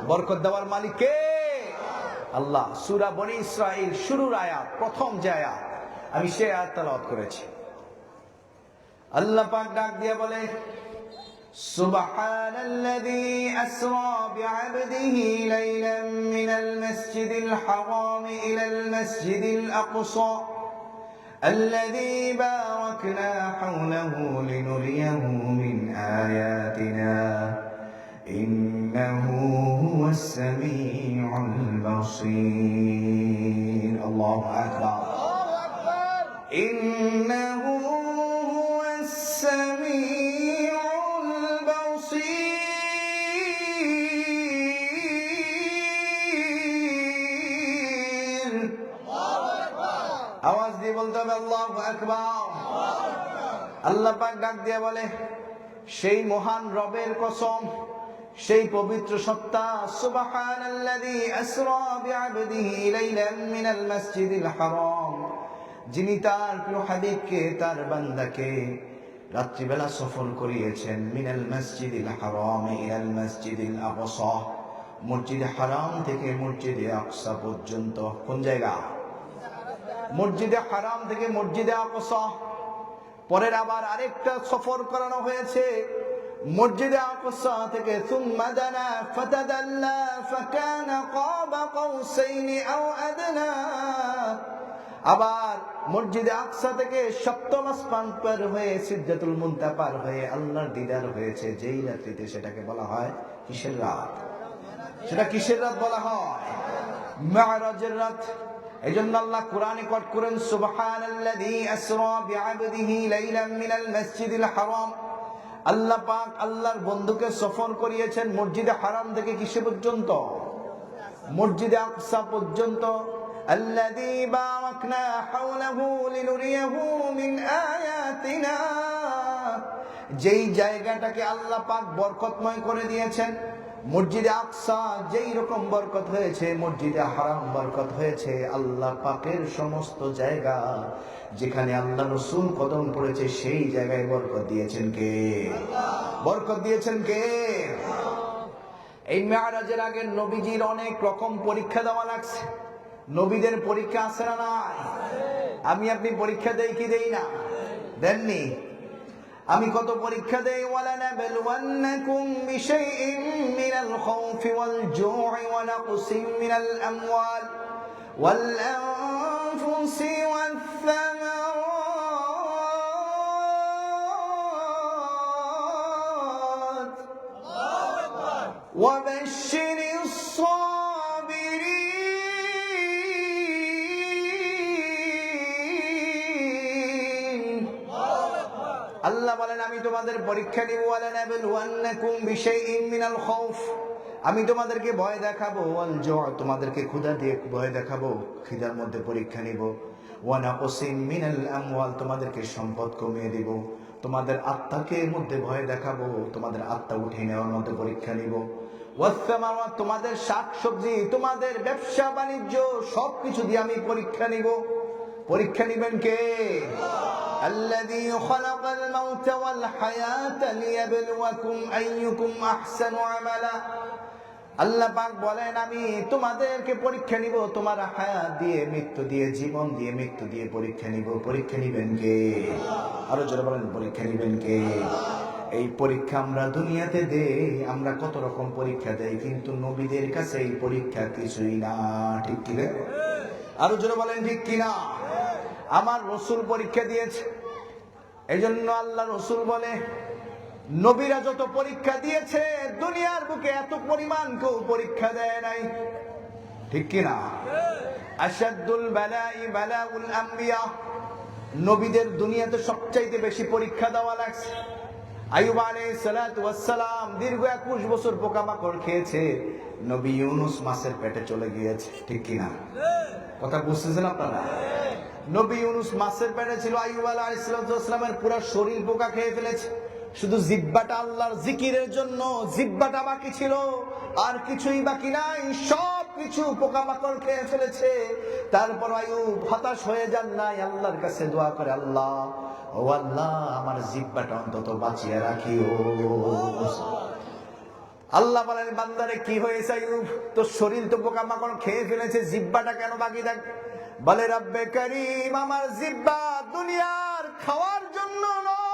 বরকত দেওয়ার মালিক কে? আল্লাহ। সূরা বনি ইসরাঈল শুরুর আয়াত, প্রথম যে আয়াত, আমি সেই আয়াত তেলাওয়াত করেছি। আল্লাহ পাক ডাক দিয়ে বলে, সুবহানাল্লাযী আসরা বিআবদিহি লাইলাম মিনাল মাসজিদিল হারাম ইলাল মাসজিদিল আকসা الذي باركنا حوله لنريه من آياتنا إنه هو السميع البصير الله أكبر إنه هو السميع البصير আওয়াজ দিয়ে বলতে হবে আল্লাহু আকবার। আল্লাহ পাক ডাক দিয়ে বলে, সেই মহান রবের কসম, সেই পবিত্র সত্তা, সুবহানাল্লাযী আসরা বিআবদিহি লাইলাম মিনাল মাসজিদিল হারাম, যিনি তার প্রিয় হাবিবকে, তার বান্দাকে রাত্রিবেলা সফর করিয়েছেন, মিনাল মাসজিদিল হারাম ইলাল মাসজিদিল আকসা, মসজিদে হারাম থেকে মসজিদে আকসা পর্যন্ত। কোন জায়গা? মসজিদে হারাম থেকে মসজিদে আকসা। পরের আবার আরেকটা সফর করানো হয়েছে মসজিদে আকসা থেকে সুম্মা দানা ফাতাদাল্লা ফাকানা কাবা কাউসাইনি আও আদনা। আবার মসজিদে আকসা থেকে সপ্তম আসমান পার হয়ে সিদরাতুল মুনতাহা পার হয়ে আল্লাহর দিদার হয়েছে যেই রাত্রিতে, সেটাকে বলা হয় কিসের রাত? সেটা কিসের রাত বলা হয়? মিরাজের রাত। এজন্য আল্লাহ কোরআনে কোট করেন, সুবহানাল্লাযী আসরা বিআবদিহি লাইলাম মিনাল মাসজিদিল হারাম। আল্লাহ পাক আল্লাহর বন্ধুকে সফর করিয়েছেন মসজিদে হারাম থেকে কিসে পর্যন্ত? মসজিদে আকসা পর্যন্ত। আল্লাযী বারাকনা হাওলাহু লিনুরিয়াহু মিন আয়াতিনা, যেই জায়গাটাকে আল্লাহ পাক বরকতময় করে দিয়েছেন। মসজিদে আকসা যেই রকম বরকত হয়েছে, মসজিদে হারাম বরকত হয়েছে। আল্লাহ পাকের সমস্ত জায়গা যেখানে আল্লাহ রাসূল কদম পড়েছে, সেই জায়গায় বরকত দিয়েছেন কে? বরকত দিয়েছেন কে? এই মেরাজের আগে নবীজির অনেক রকম পরীক্ষা দেওয়া লাগছে। নবীদের পরীক্ষা আছে না নাই? আমি আপনি পরীক্ষা দেই কি দেই না? দেননি? আমি কত পরীক্ষা দেই। ওয়ালানাবলুওয়ান্নাকুম বিশাইইন মিনাল খাউফি ওয়াল জু'i ওয়া নাকসিম মিনাল আমওয়াল ওয়াল আনফুসি ওয়াস সামারাত ওয়া বাশশিরিস সাবিরিন। আল্লাহ বলেন, আমি তোমাদের পরীক্ষা নিব। ওয়ালানাবলুওয়ান্নাকুম বিশাইইন মিনাল খাউফ, আমি তোমাদেরকে ভয় দেখাবো। ওয়াল জু'আ, তোমাদেরকে ক্ষুধা দিয়ে ভয় দেখাবো, খিদার মধ্যে পরীক্ষা নিব। ওয়া নাকসিম মিনাল আমওয়াল, তোমাদেরকে সম্পদ কমিয়ে দিব। তোমাদের আত্মাকে মধ্যে ভয় দেখাবো, তোমাদের আত্মা উঠিয়ে নেওয়ার মধ্যে পরীক্ষা নিব। ওয়াস সামারাত, তোমাদের শাকসবজি, তোমাদের ব্যবসা বাণিজ্য সবকিছু দিয়ে আমি পরীক্ষা নিব। পরীক্ষা নিবেন কে? الذي خلق الموت والحياة ليبلوكم أيكم أحسن عملا। আল্লাহ পাক বলেন, আমি তোমাদেরকে পরীক্ষা নিব, তোমার হায়াত দিয়ে, মৃত্যু দিয়ে, জীবন দিয়ে, মৃত্যু দিয়ে পরীক্ষা নিব। পরীক্ষা নিবেন কে? আরো জোরে বলেন, পরীক্ষা নিবেন কে? এই পরীক্ষা আমরা দুনিয়াতে দেই। আমরা কত রকম পরীক্ষা দেই, কিন্তু নবীদের কাছে এই পরীক্ষা কিছুই না। ঠিক কি? আরো জোরে বলেন, ঠিক কিনা? আমার রসুল পরীক্ষা দিয়েছে। এই জন্য আল্লাহ রসুল বলে, নবীরা যত পরীক্ষা দিয়েছে, দুনিয়ার বুকে এত পরিমাণ কেউ পরীক্ষা দেয় নাই। ঠিক কিনা? আশাদুল বালাই বালাউল আম্বিয়া, নবীদের দুনিয়াতে সবচাইতে বেশি পরীক্ষা দেওয়া লাগছে। আইয়ুব আলাইহিস সালাতু ওয়াস সালাম দীর্ঘ 21 বছর পোকামাকড় খেয়েছে। নবী ইউনুস মাছের পেটে চলে গিয়েছে। ঠিক কিনা? কথা বুঝতেছেন আপনারা? নবী ইউনুস মাছের পেটে ছিল। আইয়ুব আলাইহিস সালামের পুরো শরীর পোকা খেয়ে ফেলেছে। শুধু জিহ্বাটা আল্লাহর জিকিরের জন্য জিহ্বাটা বাকি ছিল, আর কিছুই বাকি নাই। সব কিছু পোকামাকড় খেয়ে ফেলেছে। তারপর আইয়ুব হতাশ হয়ে যান নাই, আল্লাহর কাছে দোয়া করে, আল্লাহ, ও আল্লাহ, আমার জিহ্বাটা অন্তত বাঁচিয়ে রাখিও। আল্লাহ বলেন, বান্দারে কি হয়েছে আইয়ুব? তোর শরীর তো পোকামাকড় খেয়ে ফেলেছে, জিহ্বাটা কেন বাকি থাকে? বলে, রব্বে করিম, আমার জিহ্বা দুনিয়ার খাওয়ার জন্য নয়,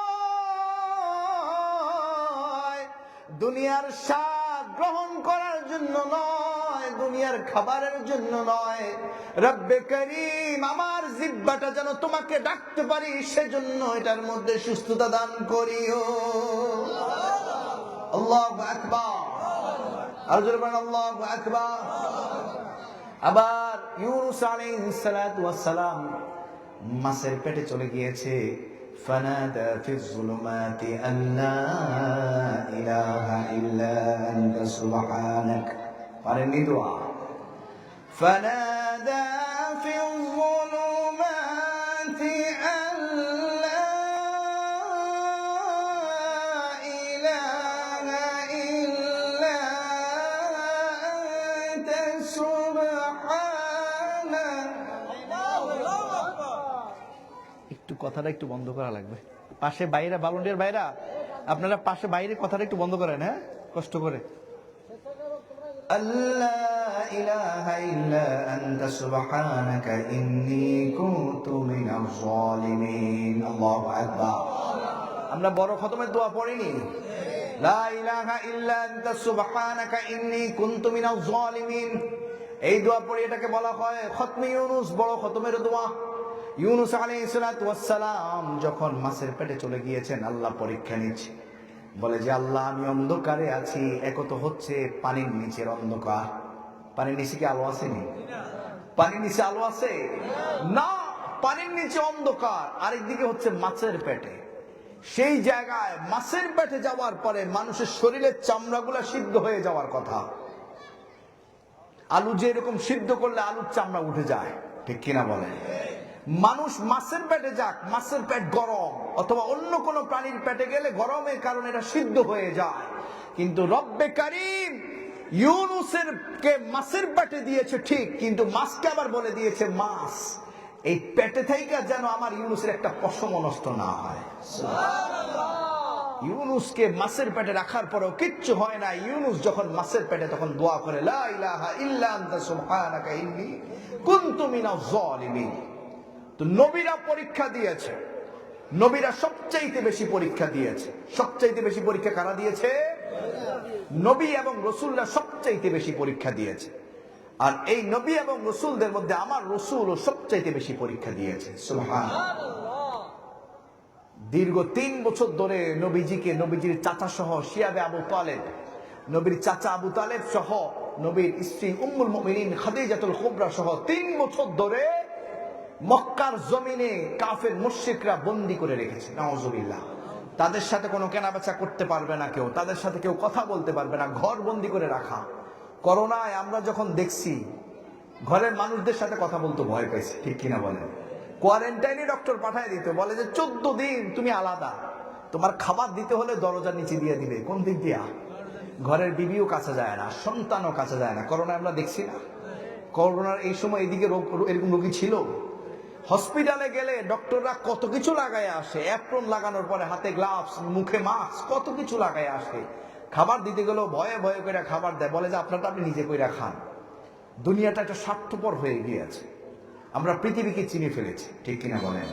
দুনিয়ার স্বাদ গ্রহণ করার জন্য নয়, দুনিয়ার খাবারের জন্য নয়। রব্বে করিম, আমার জিহ্বাটা যেন তোমাকে ডাকতে পারি, সেজন্য এটার মধ্যে সুস্থতা দান করিও। আল্লাহু আকবার, আর জোরে বলেন আল্লাহু আকবার। আবার ইউনূস আলাইহিস সালাতু ওয়াস সালাম মাছের পেটে চলে গিয়েছে। ফানাদা ফিজ যুলুমাতি আল্লা ইলাহা ইল্লা আনতা সুবহানাক। পারেননি দোয়া? ফানাদা ফিজ যুলুমাতি আল্লা ইলাহা ইল্লা আনতা সুবহানাক। একটু কথাটা একটু বন্ধ করা লাগবে। পাশে বাইরে ভলান্টিয়ার বাইরা, আপনারা পাশে বাইরে কথাটা একটু বন্ধ করেন, হ্যাঁ, কষ্ট করে। আল্লাহ ইলাহা ইল্লা আনতা সুবহানাকা ইন্নী কুনতু মিনাজ জালিমিন। আল্লাহু আকবার। আমরা বড় খতমের দোয়া পড়িনি? লা ইলাহা ইল্লা আনতা সুবহানাকা ইন্নী কুনতু মিনাজ জালিমিন। এই দোয়া পড়ে এটাকে বলা হয় খতমে ইউনূস, বড় খতমের দোয়া। ইউনূস আলাইহিস সালাতু ওয়াস সালাম যখন মাছের পেটে চলে গিয়েছেন, আল্লাহ পরীক্ষা নিচ্ছে। বলে যে আল্লাহ, আমি অন্ধকারে আছি। এক তো হচ্ছে পানির নিচের অন্ধকার। পানির নিচে কি আলো আসেনি? পানির নিচে আলো আছে না, পানির নিচে অন্ধকার। আরেকদিকে হচ্ছে মাছের পেটে। সেই জায়গায় মাছের পেটে যাওয়ার পরে মানুষের শরীরের চামড়াগুলা সিদ্ধ হয়ে যাওয়ার কথা। আলু যে এরকম সিদ্ধ করলে আলুর চামড়া উঠে যায়, ঠিক কিনা বলেন? মানুষ মাছের পেটে যাক, মাছের পেট গরম, অথবা অন্য কোন প্রাণীর পেটে গেলে গরমের কারণে এটা সিদ্ধ হয়ে যায়। কিন্তু রব্বে কারীম ইউনূসের কে মাছের পেটে দিয়েছে ঠিক, কিন্তু মাছকে আবার বলে দিয়েছে মাছ এই পেটে থেকে যেন আমার ইউনূসের একটা পশম নষ্ট না হয়। ইউনূসকে মাছের পেটে রাখার পরেও কিচ্ছু হয় না। ইউনূস যখন মাছের পেটে, তখন দোয়া করে লা ইলাহা ইল্লা আনতা সুবহানাকা ইন্নী কুনতু মিনাজ জালিমিন। তো নবীরা পরীক্ষা দিয়েছে, নবীরা সবচাইতে বেশি পরীক্ষা দিয়েছে। সবচাইতে বেশি পরীক্ষা কারা দিয়েছে? নবী এবং রাসূলরা সবচাইতে বেশি পরীক্ষা দিয়েছে। আর এই নবী এবং রাসূলদের মধ্যে আমার রাসূলও সবচাইতে বেশি পরীক্ষা দিয়েছে। সুবহানাল্লাহ। দীর্ঘ 3 বছর ধরে নবীজিকে, নবীজির চাচা সহ শিয়াবে আবু তালেব, নবীর চাচা আবু তালেব সহ নবীর স্ত্রী উম্মুল মুমিনিন খাদিজাতুল কুবরা সহ 3 বছর ধরে মক্কার জমিনে কাফের মুশরিকরা বন্দী করে রেখেছে। নাউজুবিল্লাহ। তাদের সাথে কোনো কেনাবেচা করতে পারবে না কেউ, তাদের সাথে কেউ কথা বলতে পারবে না, ঘর বন্দী করে রাখা। করোনায় আমরা যখন দেখছি, ঘরের মানুষদের সাথে কথা বলতে ভয় পাইছি, ঠিক কিনা বলেন? কোয়ারেন্টাইনে ডক্টর পাঠায় দিতে, বলে যে 14 দিন তুমি আলাদা, তোমার খাবার দিতে হলে দরজার নিচে দিয়ে দিবে। কোন দিক দিয়া? ঘরের বিবিও কাছে যায় না, সন্তানও কাছে যায় না। করোনায় আমরা দেখছি না? করোনার এই সময় এদিকে এরকম রোগী ছিল। হসপিটালে গেলে ডক্টররা কত কিছু লাগায় আসে, অ্যাপ্রন লাগানোর পরে হাতে গ্লাভস, মুখে মাস্ক, কত কিছু লাগায় আসে। খাবার দিতে গেলেও ভয়ে ভয়ে করে খাবার দেয়, বলে যে আপনারটা আপনি নিজে কইরা খান। দুনিয়াটা একটা স্বার্থপর হয়ে গিয়েছে, আমরা পৃথিবীকে চিনে ফেলেছি, ঠিক কিনা বলেন?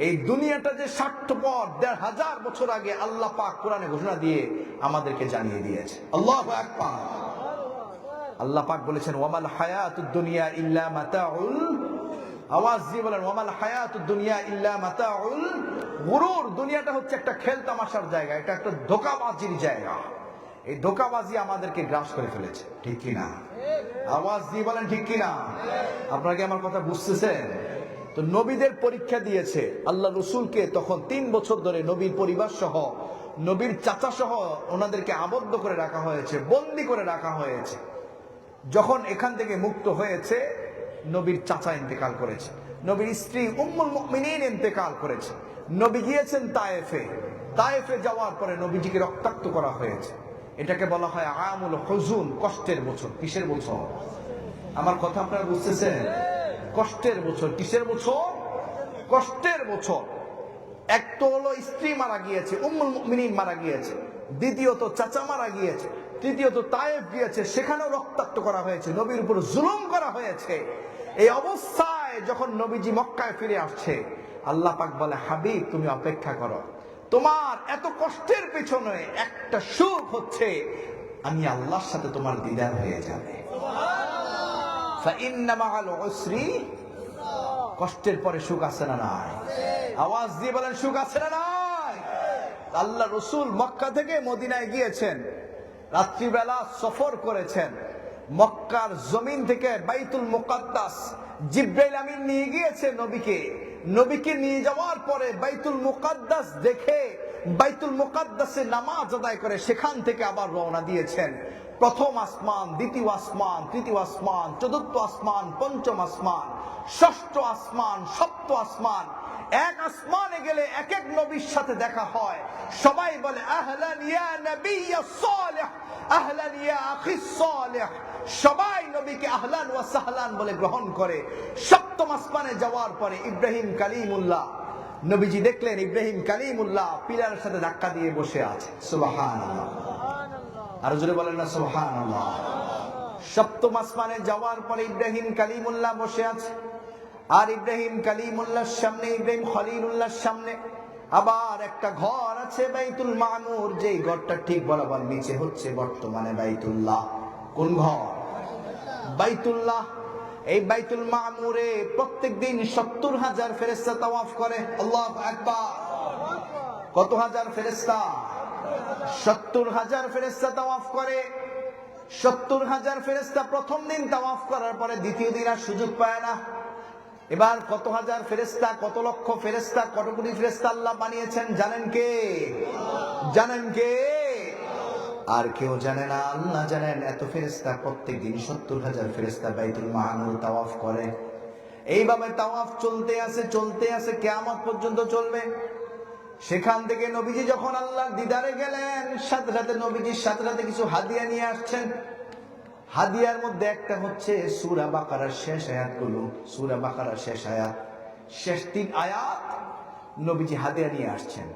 এই দুনিয়াটা যে স্বার্থপর, ১৫০০ বছর আগে আল্লাহ পাক কোরআনে ঘোষণা দিয়ে আমাদেরকে জানিয়ে দিয়েছে। আল্লাহু আকবার। আল্লাহ পাক বলেছেন ওয়ামাল হায়াতুদ দুনিয়া ইল্লা মাতাউল, আওয়াজ দিয়ে বলেন ওয়ামাল হায়াতুদ দুনিয়া ইল্লা মাতাউল গুরুর। দুনিয়াটা হচ্ছে একটা খেল তামাশার জায়গা, এটা একটা ধোঁকাবাজির জায়গা। এই ধোঁকাবাজি আমাদেরকে গ্রাস করে ফেলেছে, ঠিক কিনা? আওয়াজ দিয়ে বলেন ঠিক কিনা? আপনারা কি আমার কথা বুঝতেছেন? তো নবীদের পরীক্ষা দিয়েছে আল্লাহ রসুলকে। তখন 3 বছর ধরে নবীর পরিবার সহ, নবীর চাচা সহ ওনাদেরকে আবদ্ধ করে রাখা হয়েছে, বন্দী করে রাখা হয়েছে। যখন এখান থেকে মুক্ত হয়েছে, নবীর চাচা ইন্তেকাল করেছে, নবীর স্ত্রী উম্মুল মুমিনিন ইন্তেকাল করেছে। নবী গিয়েছেন তায়েফে, তায়েফে যাওয়ার পরে নবীজিকে রক্তাক্ত করা হয়েছে। এটাকে বলা হয় আমুল হুজুন, কষ্টের বছর। কিসের বছর? আমার কথা আপনারা বুঝতেছেন? কষ্টের বছর। কিসের বছর? কষ্টের বছর। এক তো হলো স্ত্রী মারা গিয়েছে, উম্মুল মুমিনিন মারা গিয়েছে, দ্বিতীয়ত চাচা মারা গিয়েছে, তৃতীয়ত তায়েফ গিয়েছে, সেখানেও রক্তাক্ত করা হয়েছে, নবীর উপর জুলুম করা হয়েছে। এই অবস্থায় যখন নবীজি মক্কায় ফিরে আসছে, আল্লাহ পাক বলে হাবিব তুমি অপেক্ষা করো, তোমার এত কষ্টের পেছনে একটা সুখ হচ্ছে আমি আল্লাহর সাথে তোমার দিদার হয়ে যাবে। ফাইন্না মাআল উসরি, কষ্টের পরে সুখ আছে না নাই? আওয়াজ দিয়ে বলেন সুখ আছে না নাই? আল্লাহ রাসূল মক্কা থেকে মদিনায় গিয়েছেন, রাত্রিবেলা সফর করেছেন। মক্কার জমিন থেকে বাইতুল মুকাদ্দাস জিবরাইল আমিন নিয়ে গিয়েছে নবীকে নিয়ে যাওয়ার পরে বাইতুল মুকাদ্দাস দেখে বাইতুল মুকাদ্দাসে নামাজ আদায় করে সেখান থেকে আবার রওনা দিয়েছেন। প্রথম আসমান, দ্বিতীয় আসমান, তৃতীয় আসমান, চতুর্থ আসমান, পঞ্চম আসমান, ষষ্ঠ আসমান, সপ্ত আসমান। এক আসমানে গেলে এক এক নবীর সাথে দেখা হয়। সবাই বলে আহলান ইয়া নবী সালেহ, আহলান ইয়া আখি সালেহ। সবাই নবীকে আহলান ওয়া সাহলান বলে গ্রহণ করে। সপ্তম আসমানে যাওয়ার পরে ইব্রাহিম কালিমুল্লাহ, নবীজি দেখলেন ইব্রাহিম কালিমুল্লাহ পিলারের সাথে ধাক্কা দিয়ে বসে আছে। সুবহানাল্লাহ, আর জোরে বলেন না সুবহানাল্লাহ। সপ্তম আসমানে যাওয়ার পরে ইব্রাহিম কালিমুল্লাহ বসে আছে, আর ইব্রাহিম কালিমুল্লাহর সামনে, ইব্রাহিম খলিলুল্লাহর সামনে আবার একটা ঘর আছে বাইতুল মামুর, যেই ঘরটা ঠিক বরাবর নিচে হচ্ছে বর্তমানে বাইতুল্লাহ। কোন ঘর? বাইতুল্লাহ। এই বাইতুল মামুরে প্রত্যেকদিন 70,000 ফেরেশতা তাওয়াফ করে। আল্লাহু আকবার। কত হাজার ফেরেশতা? 70,000 ফেরেশতা তাওয়াফ করে। 70,000 ফেরেশতা প্রথম দিন তাওয়াফ করার পরে দ্বিতীয় দিন আর সুযোগ পায় না। এবার কত হাজার ফেরেশতা, কত লক্ষ ফেরেশতা, কত কোটি ফেরেশতা আল্লাহ বানিয়েছেন জানেন কে? জানেন কে? আর কেউ জানে না, আল্লাহ জানেন। এত ফেরেশতা প্রত্যেকদিন 70,000 ফেরেশতা বাইতুল মামুর তাওয়াফ করে। এইভাবে তাওয়াফ চলতে আছে কিয়ামত পর্যন্ত চলবে। সেখান থেকে নবীজি যখন আল্লাহর দিদারে গেলেন, সাথে সাথে নবীজির সাথে সাথে কিছু হাদিয়া নিয়ে আসছেন। হাদিয়ার মধ্যে একটা হচ্ছে সূরা বাকারার শেষ আয়াতগুলো। সূরা বাকারার শেষ আয়াত, শেষ 3 আয়াত নবীজি হাদিয়া নিয়ে আসছেন।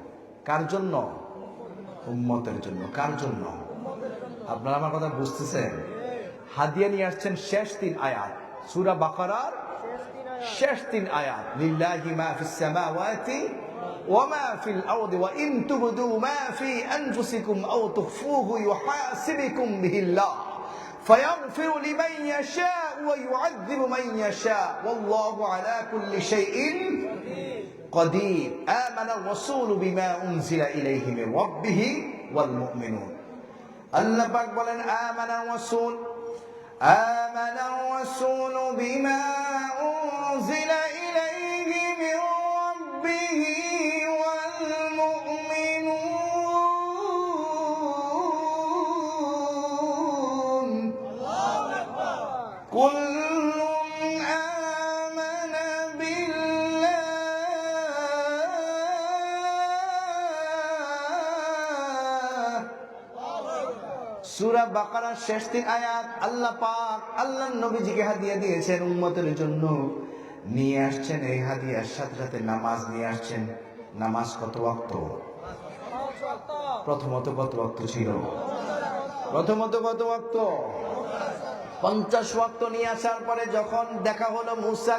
কার জন্য? উম্মতের জন্য। কার জন্য? আপনারা আমার কথা বুঝতেছেন? হাদিয়া নিয়ে আসছেন শেষ 3 আয়াত সূরা বাকারার শেষ 3 আয়াত। লিল্লাহি মা ফিস সামাওয়াতি ওয়া মা ফিল আরদি ওয়া ইন তুবদু মা ফি আনফুসিকুম আও তুখফুহু ইউহাসিবুকুম বিহিল্লাহ فيغفر لمن يشاء ويعذب من يشاء والله على كل شيء قدير آمن الرسول بما أنزل إليه من ربه والمؤمنون الله পাক বলেন آمن الرسول بما أنزل إليه من ربه كل آمن بالله। সূরা বাকারার শেষ 3 আয়াত আল্লাহ পাক আল্লাহর নবীজিকে হাদিয়া দিয়েছেন উম্মতের জন্য। নিয়ে আসছেন এই হাদিয়ার সাথে সাথে নামাজ নিয়ে আসছেন। নামাজ কত ওয়াক্ত? প্রথমত কত ওয়াক্ত ছিল? প্রথমত কত ওয়াক্ত? 50 ওয়াক্ত নিয়ে আসার পরে যখন দেখা হলো মুসা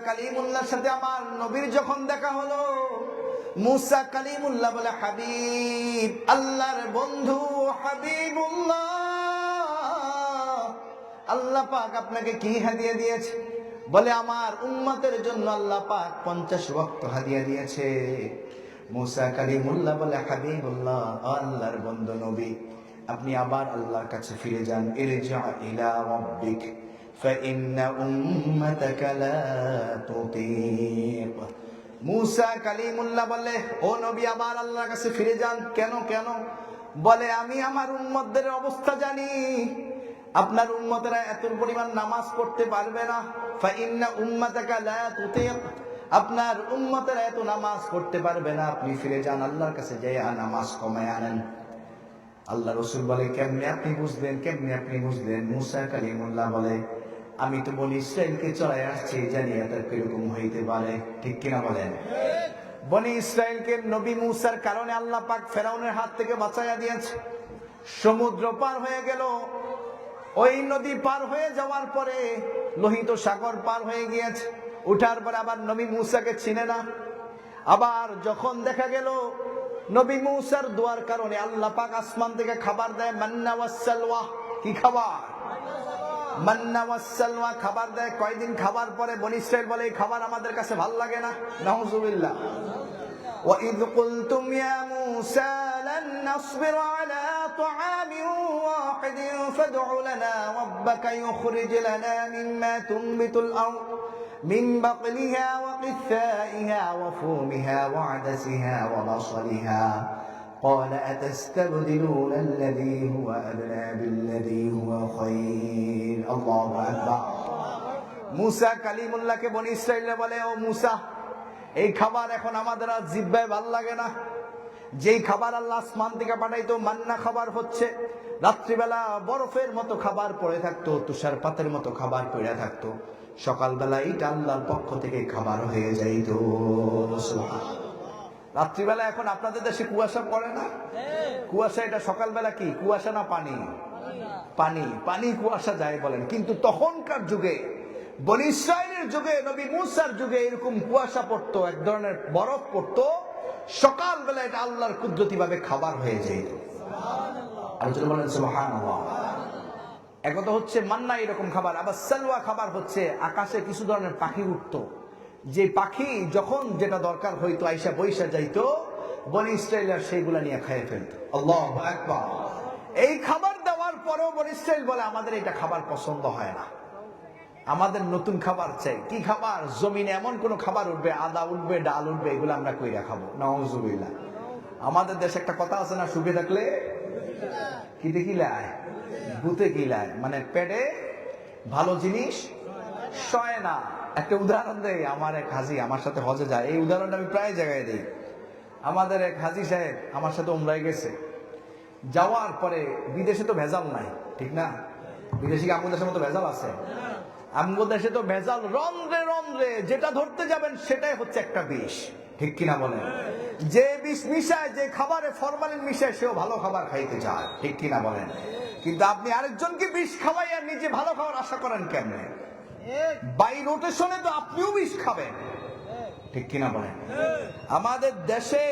কালিমুল্লাহর সাথে আমার নবীর যখন দেখা হলো, মুসা কালিমুল্লাহ বলে হাবিব, আল্লাহর বন্ধু হাবিবুল্লাহ, আল্লাহ পাক আপনাকে কি হাদিয়া দিয়েছে? বলে আমার উম্মতের জন্য আল্লাহ পাক 50 ওয়াক্ত হাদিয়া দিয়েছে। মুসা কালিমুল্লাহ বলে হাবিবুল্লাহ, আল্লাহর বন্ধু নবী, আপনি আবার আল্লাহর কাছে ফিরে যান। ইরজা ইলা রাব্বিক ফাইন্না উম্মাতাকা লা তুতিক। মুসা কালিমুল্লাহ বলে, ও নবী আবার আল্লাহর কাছে ফিরে যান। কেন? বলে আমি আমার উম্মতদের অবস্থা জানি। আপনার উম্মতেরা এত পরিমাণ নামাজ পড়তে পারবে না। ফাইন্না উম্মাতাকা লা তুতিক, আপনার উম্মতেরা এত নামাজ পড়তে পারবে না। আপনি ফিরে যান, আল্লাহর কাছে যাই নামাজ কমায় আনেন। আল্লাহ রাসূল বলে, কেমনে আপনি বুঝলেন? মুসা কালিমুল্লাহ বলে, আমি তো বনি ইসরাইলকে চড়াই আসছি, জানি এটা কিরকম হইতে পারে। ঠিক কিনা বলেন? বনি ইসরাইলকে নবী মুসার কারণে আল্লাহ পাক ফেরাউনের হাত থেকে বাঁচাইয়া দিয়েছে। সমুদ্র পার হয়ে গেল। ওই নদী পার হয়ে যাওয়ার পরে লোহিত সাগর পার হয়ে গিয়েছে। উঠার পরে আবার নবী মুসাকে চিনে না। আবার যখন দেখা গেল নবী মূসার দোয়ার কারণে আল্লাহ পাক আসমান থেকে খাবার দেয়, মান্না ওয়াস সালওয়া। কি খাবার? মান্না ওয়াস সালওয়া খাবার দেয়। কয়দিন খাবার পরে বনী ইসরাইল বলে এই খাবার আমাদের কাছে ভালো লাগে না। নাউযুবিল্লাহ। وَإِذْ قُلْتُمْ يَا مُوسَى لَن نَّصْبِرَ عَلَىٰ طَعَامٍ وَاحِدٍ فَادْعُ لَنَا رَبَّكَ يُخْرِجْ لَنَا مِمَّا تُنبِتُ الْأَرْضُ مِن بَقْلِهَا وَقِثَّائِهَا وَفُومِهَا وَعَدَسِهَا وَبَصَلِهَا قَالَ أَتَسْتَبْدِلُونَ الَّذِي هُوَ أَدْنَىٰ بِالَّذِي هُوَ خَيْرٌ الله أكبر। মূসা কালিমুল্লাহকে বনী ইসরাইলরা বলে, ও মূসা, এই খাবার এখন আমাদের আর জিহ্বায় ভাল লাগে না। যেই খাবার আল্লাহ আসমান থেকে পাঠাইতো, মান্না খাবার হচ্ছে, রাত্রিবেলা বরফের মতো খাবার পড়ে থাকতো, তুষারপাতের মতো খাবার পড়ে থাকতো, সকালবেলা এইটা আল্লাহর পক্ষ থেকে খাবার হয়ে যাইত। রাত্রিবেলা এখন আপনাদের দেশে কুয়াশা পড়ে না? কুয়াশা এটা সকালবেলা কি কুয়াশা না পানি? পানি। পানি কুয়াশা যায় বলেন, কিন্তু তখনকার যুগে বনী ইসরাইলের যুগে, নবী মূসার যুগে এরকম কুয়াশা পড়তো, এক ধরনের বরফ পড়তো, সকালবেলা এটা আল্লাহর কুদরতি ভাবে খাবার হয়ে যেত। আলোচনা বলেন সুবহানাল্লাহ। একথা হচ্ছে মান্না এরকম খাবার। আবার সালওয়া খাবার হচ্ছে আকাশে কিছু ধরনের পাখি উঠতো, যে পাখি যখন যেটা দরকার হইতো আইসা বৈশা যাইতো, বনী ইসরাইলরা সেইগুলা নিয়ে খেয়ে ফেলতো। আল্লাহু আকবার। এই খাবার দেওয়ার পরেও বনী ইসরাইল বলে আমাদের এটা খাবার পছন্দ হয় না, আমাদের নতুন খাবার চাই। কি খাবার? জমিনে এমন কোন খাবার উঠবে, আদা উঠবে, ডাল উঠবে, এগুলো আমরা কইরা খাবো। নাউযুবিল্লাহ। আমাদের দেশে একটা কথা আছে না, সুখে থাকলে কিতে কিলায়, ভূতে কিলায়, মানে পেটে ভালো জিনিস সয় না। একটা উদাহরণ দেই। আমার এক হাজি আমার সাথে হজে যায়, এই উদাহরণটা আমি প্রায় জায়গায় দিই। আমাদের এক হাজি সাহেব আমার সাথে উমরায় গেছে। যাওয়ার পরে বিদেশে তো ভেজাল নাই, ঠিক না? বিদেশি আমাদের দেশের মতো ভেজাল আছে? আমাদের দেশে তো ভেজাল রন্ধ্রে রন্ধ্রে, যেটা ধরতে যাবেন সেটাই হচ্ছে একটা বিষ, ঠিক কিনা বলেন? যে বিষ মিশায়, যে খাবারে ফরমালিন মিশায়, সেও ভালো খাবার খাইতে চায়, ঠিক কিনা বলেন? কিন্তু আপনি আরেকজনকে বিষ খাওয়াই আর নিজে ভালো খাওয়ার আশা করেন কেমনে? বাই রোটেশনে তো আপনিও বিষ খাবেন, ঠিক কিনা বলেন? আমাদের দেশে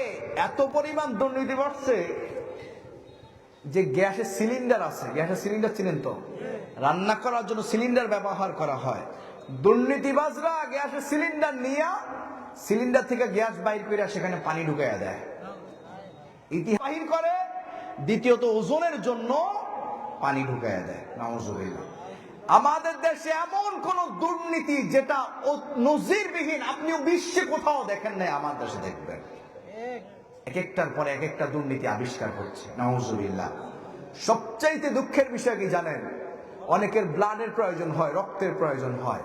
এত পরিমাণ দুর্নীতি বাড়ছে যে গ্যাসের সিলিন্ডার আছে, গ্যাসের সিলিন্ডার চিনেন তো, রান্না করার জন্য সিলিন্ডার ব্যবহার করা হয়। দুর্নীতিবাজরা গ্যাসের সিলিন্ডার নিয়ে সিলিন্ডার থেকে গ্যাস বাইর করে সেখানে পানি ঢুকাইয়া দেয়, ইতিহাস করে। দ্বিতীয়ত ওজনের জন্য পানি ঢুকাইয়া দেয়। নাউযুবিল্লাহ। আমাদের দেশে এমন কোন দুর্নীতি যেটা নজিরবিহীন, আপনিও বিশ্বে কোথাও দেখেন নাই, আমার দেশে দেখবেন। এক একটার পরে এক একটা দুর্নীতি আবিষ্কার হচ্ছে। নাউযুবিল্লাহ। সবচাইতে দুঃখের বিষয় কি জানেন? অনেকের ব্লাডের প্রয়োজন হয়, রক্তের প্রয়োজন হয়,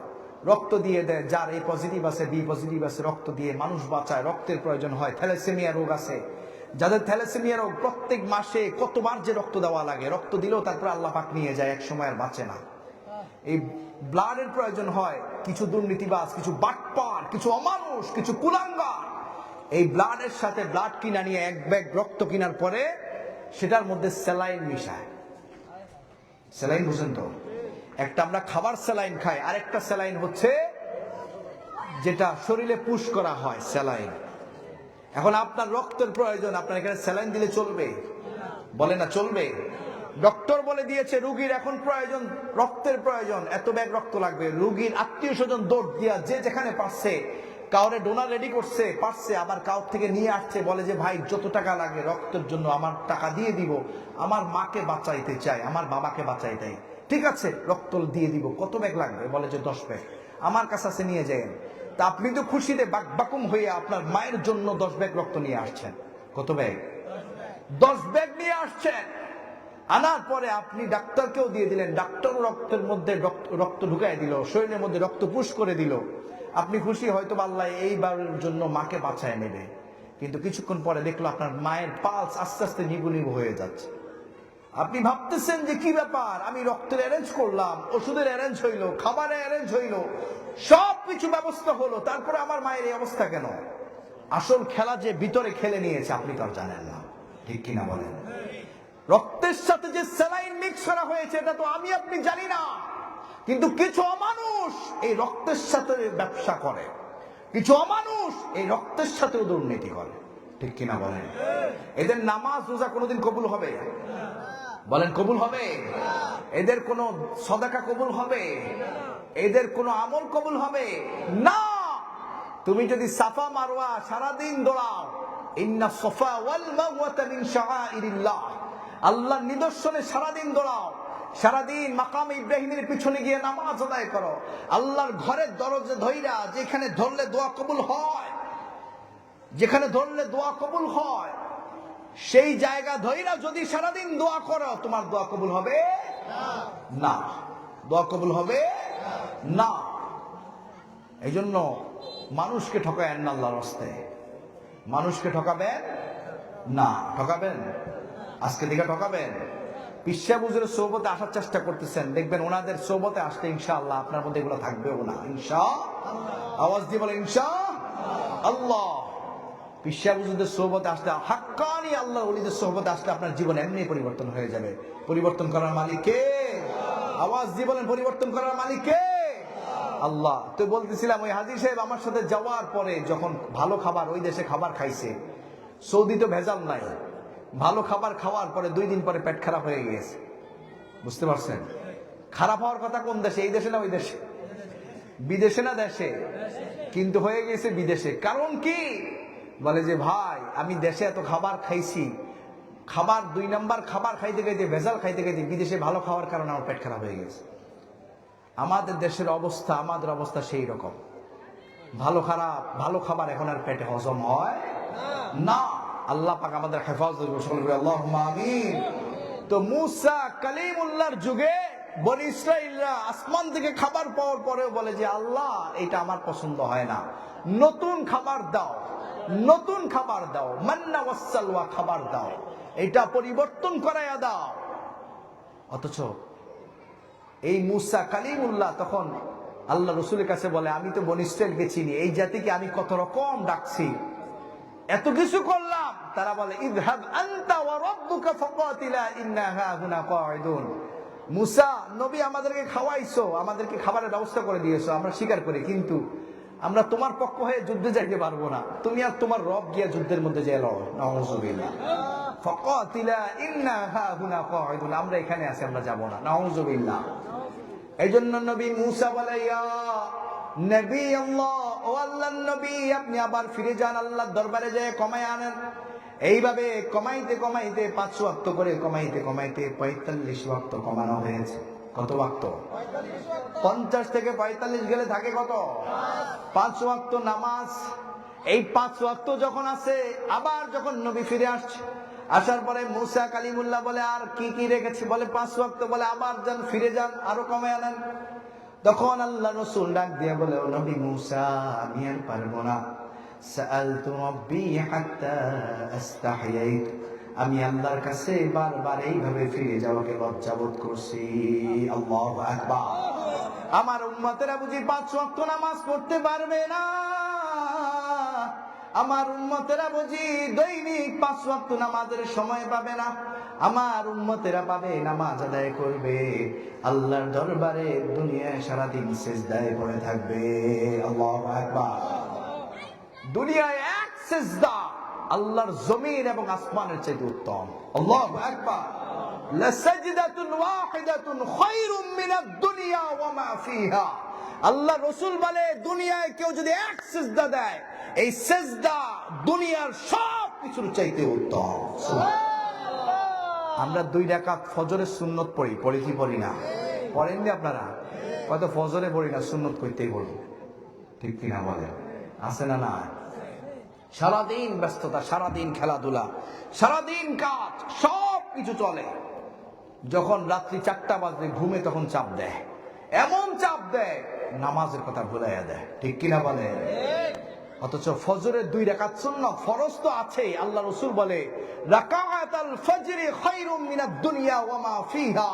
রক্ত দিয়ে দেয়। যার এই পজিটিভ আছে, বি পজিটিভ আছে, রক্ত দিয়ে মানুষ বাঁচায়, রক্তের প্রয়োজন হয়। থ্যালাসেমিয়া রোগ আছে, যাদের থ্যালাসেমিয়া রোগ, প্রত্যেক মাসে কতবার যে রক্ত দেওয়া লাগে, রক্ত দিলেও তারপরে আল্লাহ পাক নিয়ে যায়, এক সময় আর বাঁচে না। এই ব্লাডের প্রয়োজন হয়। কিছু দুর্নীতিবাজ, কিছু বাটপার, কিছু অমানুষ, কিছু কুলাঙ্গার এই ব্লাডের সাথে ব্লাড কিনা নিয়ে, এক ব্যাগ রক্ত কিনার পরে সেটার মধ্যে স্যালাইন মিশায়। স্যালাইন বুঝেন তো? একটা আমরা খাবার স্যালাইন খাই, আরেকটা স্যালাইন হচ্ছে যেটা শরীরে পুশ করা হয়, স্যালাইন। এখন আপনার রক্তের প্রয়োজন, আপনার এখানে স্যালাইন দিলে চলবে? বলে না চলবে। ডক্টর বলে দিয়েছে রোগীর এখন প্রয়োজন, রক্তের প্রয়োজন, এত ব্যাগ রক্ত লাগবে। রোগীর আত্মীয় স্বজন দৌড় দিয়া যে যেখানে পারছে কাউরে ডোনার রেডি করছে, পারছে, আবার কাউর থেকে নিয়ে আসছে, বলে যে ভাই যত টাকা লাগে রক্তের জন্য আমার টাকা দিয়ে দিব, আমার মাকে বাঁচাইতে চাই, আমার বাবাকে বাঁচাইতে, ঠিক আছে রক্ত দিয়ে দিব। কত ব্যাগ লাগবে? বলে যে 10 ব্যাগ। আমার কাছে নিয়ে যান। তা আপনি তো খুশিতে বাকবাকুম হয়ে আপনার মায়ের জন্য 10 ব্যাগ রক্ত নিয়ে আসছেন। কত ব্যাগ? 10 ব্যাগ নিয়ে আসছেন। আনার পরে আপনি ডাক্তারকেও দিয়ে দিলেন, ডাক্তার রক্তের মধ্যে রক্ত ঢুকাই দিল, শরীরের মধ্যে রক্ত পুশ করে দিল। আপনি খুশি, হয়তো আল্লাহ এইবারের জন্য মাকে বাঁচায় নেবে। কিন্তু কিছুক্ষণ পরে দেখলো আপনার মায়ের পালস আস্তে আস্তে নিবু নিবু হয়ে যাচ্ছে। আপনি ভাবতেছেন যে কি ব্যাপার, আমি রক্তের অ্যারেঞ্জ করলাম, ওষুধের অ্যারেঞ্জ হইলো, খাবারের অ্যারেঞ্জ হইলো, সবকিছু ব্যবস্থা হলো, তারপরে আমার মায়ের এই অবস্থা কেন? আসল খেলা যে ভিতরে খেলে নিয়েছে আপনি তো আর জানেন না, ঠিক কিনা বলেন? রক্তের সাথে যে স্যালাইন মিক্স করা হয়েছে এটা তো আমি আপনি জানি না, কিন্তু কিছু অমানুষ এই রক্তের সাথে ব্যবসা করে। কিছু অমানুষ এই রক্তের সাথেও দুর্নীতি করে, ঠিক কিনা বলেন? এদের নামাজ রোজা কোনোদিন কবুল হবে? বলেন কবুল হবে? এদের কোন সদাকা কবুল হবে? এদের কোন আমল কবুল হবে না। তুমি যদি সাফা মারওয়া সারাদিন দৌড়াও, ইন্না সাফা ওয়াল মারওয়াতা মিন শাআইরিল্লাহ, আল্লাহর নিদর্শনে সারাদিন দৌড়াও, সারাদিন মাকাম ইব্রাহিমের পিছনে গিয়ে নামাজ আদায় করো, আল্লাহর ঘরের দরজা ধইরা যেখানে ধরলে দোয়া কবুল হয়, যেখানে ধরলে দোয়া কবুল হয়, সেই জায়গা ধইরা যদি সারাদিন দোয়া করো, তোমার দোয়া কবুল হবে না। দোয়া কবুল হবে না। এই জন্য মানুষকে ঠকায়েন না আল্লাহর রাস্তায়। মানুষকে ঠকাবেন না। ঠকাবেন? আজকে দিকে ঠকাবেন? পিসা বুজুরের সোহবতে আসার চেষ্টা করতেছেন, দেখবেন ওনাদের সোহবতে আসলে ইনশাআল্লাহ আপনার মধ্যে এগুলো থাকবেও না। আওয়াজ দিয়ে বলে ইনশাআল্লাহ। পিসা বুজুরদের সোহবতে আসলে, হাক্কানি আল্লাহ ওলিদের সোহবতে আসলে আপনার জীবন এমনি পরিবর্তন হয়ে যাবে। পরিবর্তন করার মালিক কে? আওয়াজ দিয়ে বলেন পরিবর্তন করার মালিক কে? আল্লাহ। তো বলতেছিলাম, ওই হাজী সাহেব আমার সাথে যাওয়ার পরে যখন ভালো খাবার, ওই দেশে খাবার খাইছে, সৌদি তো ভেজাল নাই, ভালো খাবার খাওয়ার পরে 2 দিন পরে পেট খারাপ হয়ে গিয়েছে। বুঝতে পারছেন? খারাপ হওয়ার কথা কোন দেশে? এই দেশে না ওই দেশে? বিদেশে না দেশে? কিন্তু হয়ে গেছে বিদেশে। কারণ কি? বলে যে ভাই আমি দেশে এত খাবার খাইছি, খাবার 2 নাম্বার খাবার খাইতে খাইতে, ভেজাল খাইতে খাইতে বিদেশে ভালো খাওয়ার কারণে আমার পেট খারাপ হয়ে গেছে। আমাদের দেশের অবস্থা, আমাদের অবস্থা সেই রকম। ভালো খাবার এখন আর পেটে হজম হয় না। আল্লাহ পাক আমাদের হেফাজত করুন, আল্লাহুম্মা আমিন। তো মুসা কালিমুল্লাহর যুগে বনি ইসরাইলরা আসমান থেকে খাবার পাওয়ার পরেও বলে যে আল্লাহ এটা আমার পছন্দ হয় না, নতুন খাবার দাও, নতুন খাবার দাও, মান্না ওয়াসসালওয়া খাবার দাও, এটা পরিবর্তন করাইয়া দাও। অথচ এই মুসা কালিমুল্লাহ তখন আল্লাহ রসুলের কাছে বলে, আমি তো বনি ইসরাইলকে চিনি, এই জাতিকে আমি কত রকম ডাকছি, এত কিছু করলাম। তারা বলে ইযহাব আনতা ওয়া রাব্বুকা ফাকাতিলা ইন্না হাহুনা কাঈদুন। মুসা নবী আমাদেরকে খাওয়াইছো, আমাদেরকে খাবারের ব্যবস্থা করে দিয়েছো, আমরা স্বীকার করি, কিন্তু আমরা তোমার পক্ষ হয়ে যুদ্ধে যাইতে পারবো না। তুমি আর তোমার রব গিয়া যুদ্ধের মধ্যে যেয়ে লড়ো। নাউযুবিল্লাহ। ফাকাতিলা ইন্না হাহুনা কাঈদুন, আমরা এখানে আছি, আমরা যাব না। নাউযুবিল্লাহ। এইজন্য নবী মুসা বলে, ইয়া নবী আল্লাহ, ও আল্লাহর নবী, আপনি আবার ফিরে যান, আল্লাহর দরবারে যায় কমায় আনেন। এইভাবে কমাইতে কমাইতে 5 ওয়াক্ত করে কমাইতে কমাইতে 45 ওয়াক্ত কমানো হয়েছে। কত ওয়াক্ত? 50 থেকে 45 গেলে থাকে কত? 5 ওয়াক্ত নামাজ। এই 5 ওয়াক্ত যখন আছে, আবার যখন নবী ফিরে আসছে, আসার পরে মুসা কালিমুল্লাহ বলে আর কি কি রেখেছে? বলে 5 ওয়াক্ত। বলে আবার যান, ফিরে যান, আরো কমায় আনেন। তখন আল্লাহ রাসূল ডাক দিয়ে বলে, ও নবী মুসা, আমি আর পারবো না। সাআলতু রাব্বি হাত্তা আস্তাহইয়াইতু, আমি আল্লাহর কাছে বারবার এইভাবে ফিরে যাওয়াকে লজ্জাবোধ করছি। আল্লাহু আকবার। আমার উম্মতেরা বুঝি 5 ওয়াক্ত নামাজ পড়তে পারবে না? আমার উম্মতেরা বুঝি দৈনিক 5 ওয়াক্ত নামাজের সময় পাবে না? আমার উম্মতেরা পাবে, নামাজ আদায় করবে, আল্লাহর দরবারে দুনিয়ায় সারাদিন সিজদায় পড়ে থাকবে। আল্লাহু আকবার। দুনিয়ায় এক সিজদা আল্লাহর জমিন এবং আসমানের চাইতে উত্তম। আল্লাহু আকবার। লাসাজদাতুন ওয়াহিদাতুন খায়রুম মিনাদ দুনিয়া ওয়া মা ফিহা। আল্লাহ রাসূল বলে, দুনিয়ায় কেউ যদি এক সিজদা দেয়, এই সিজদা দুনিয়ার সব কিছুর চাইতে উত্তম। আমরা 2 রাকাত ফজরের সুন্নত পড়ি কি পড়ি না? পড়েননি আপনারা? কত ফজরে পড়ি না, সুন্নত কইতেই পড়ি, ঠিক কিনা বলেন? আছে না? না। সারাদিন ব্যস্ততা, সারাদিন খেলাধুলা, সারাদিন কাজ, সব কিছু চলে। যখন রাত্রি 4টা বাজে ঘুমে, তখন চাপ দেয়, এমন চাপ দেয় নামাজের কথা ভুলাইয়া দেয়, ঠিক কিনা বলেন? অথচ ফজরের 2 রাকাত সুন্নাত, ফরজ তো আছেই। আল্লাহ রাসূল বলে, রাকাতাল ফজরি খায়রুম মিনাদ দুনিয়া ওয়া মা ফিহা।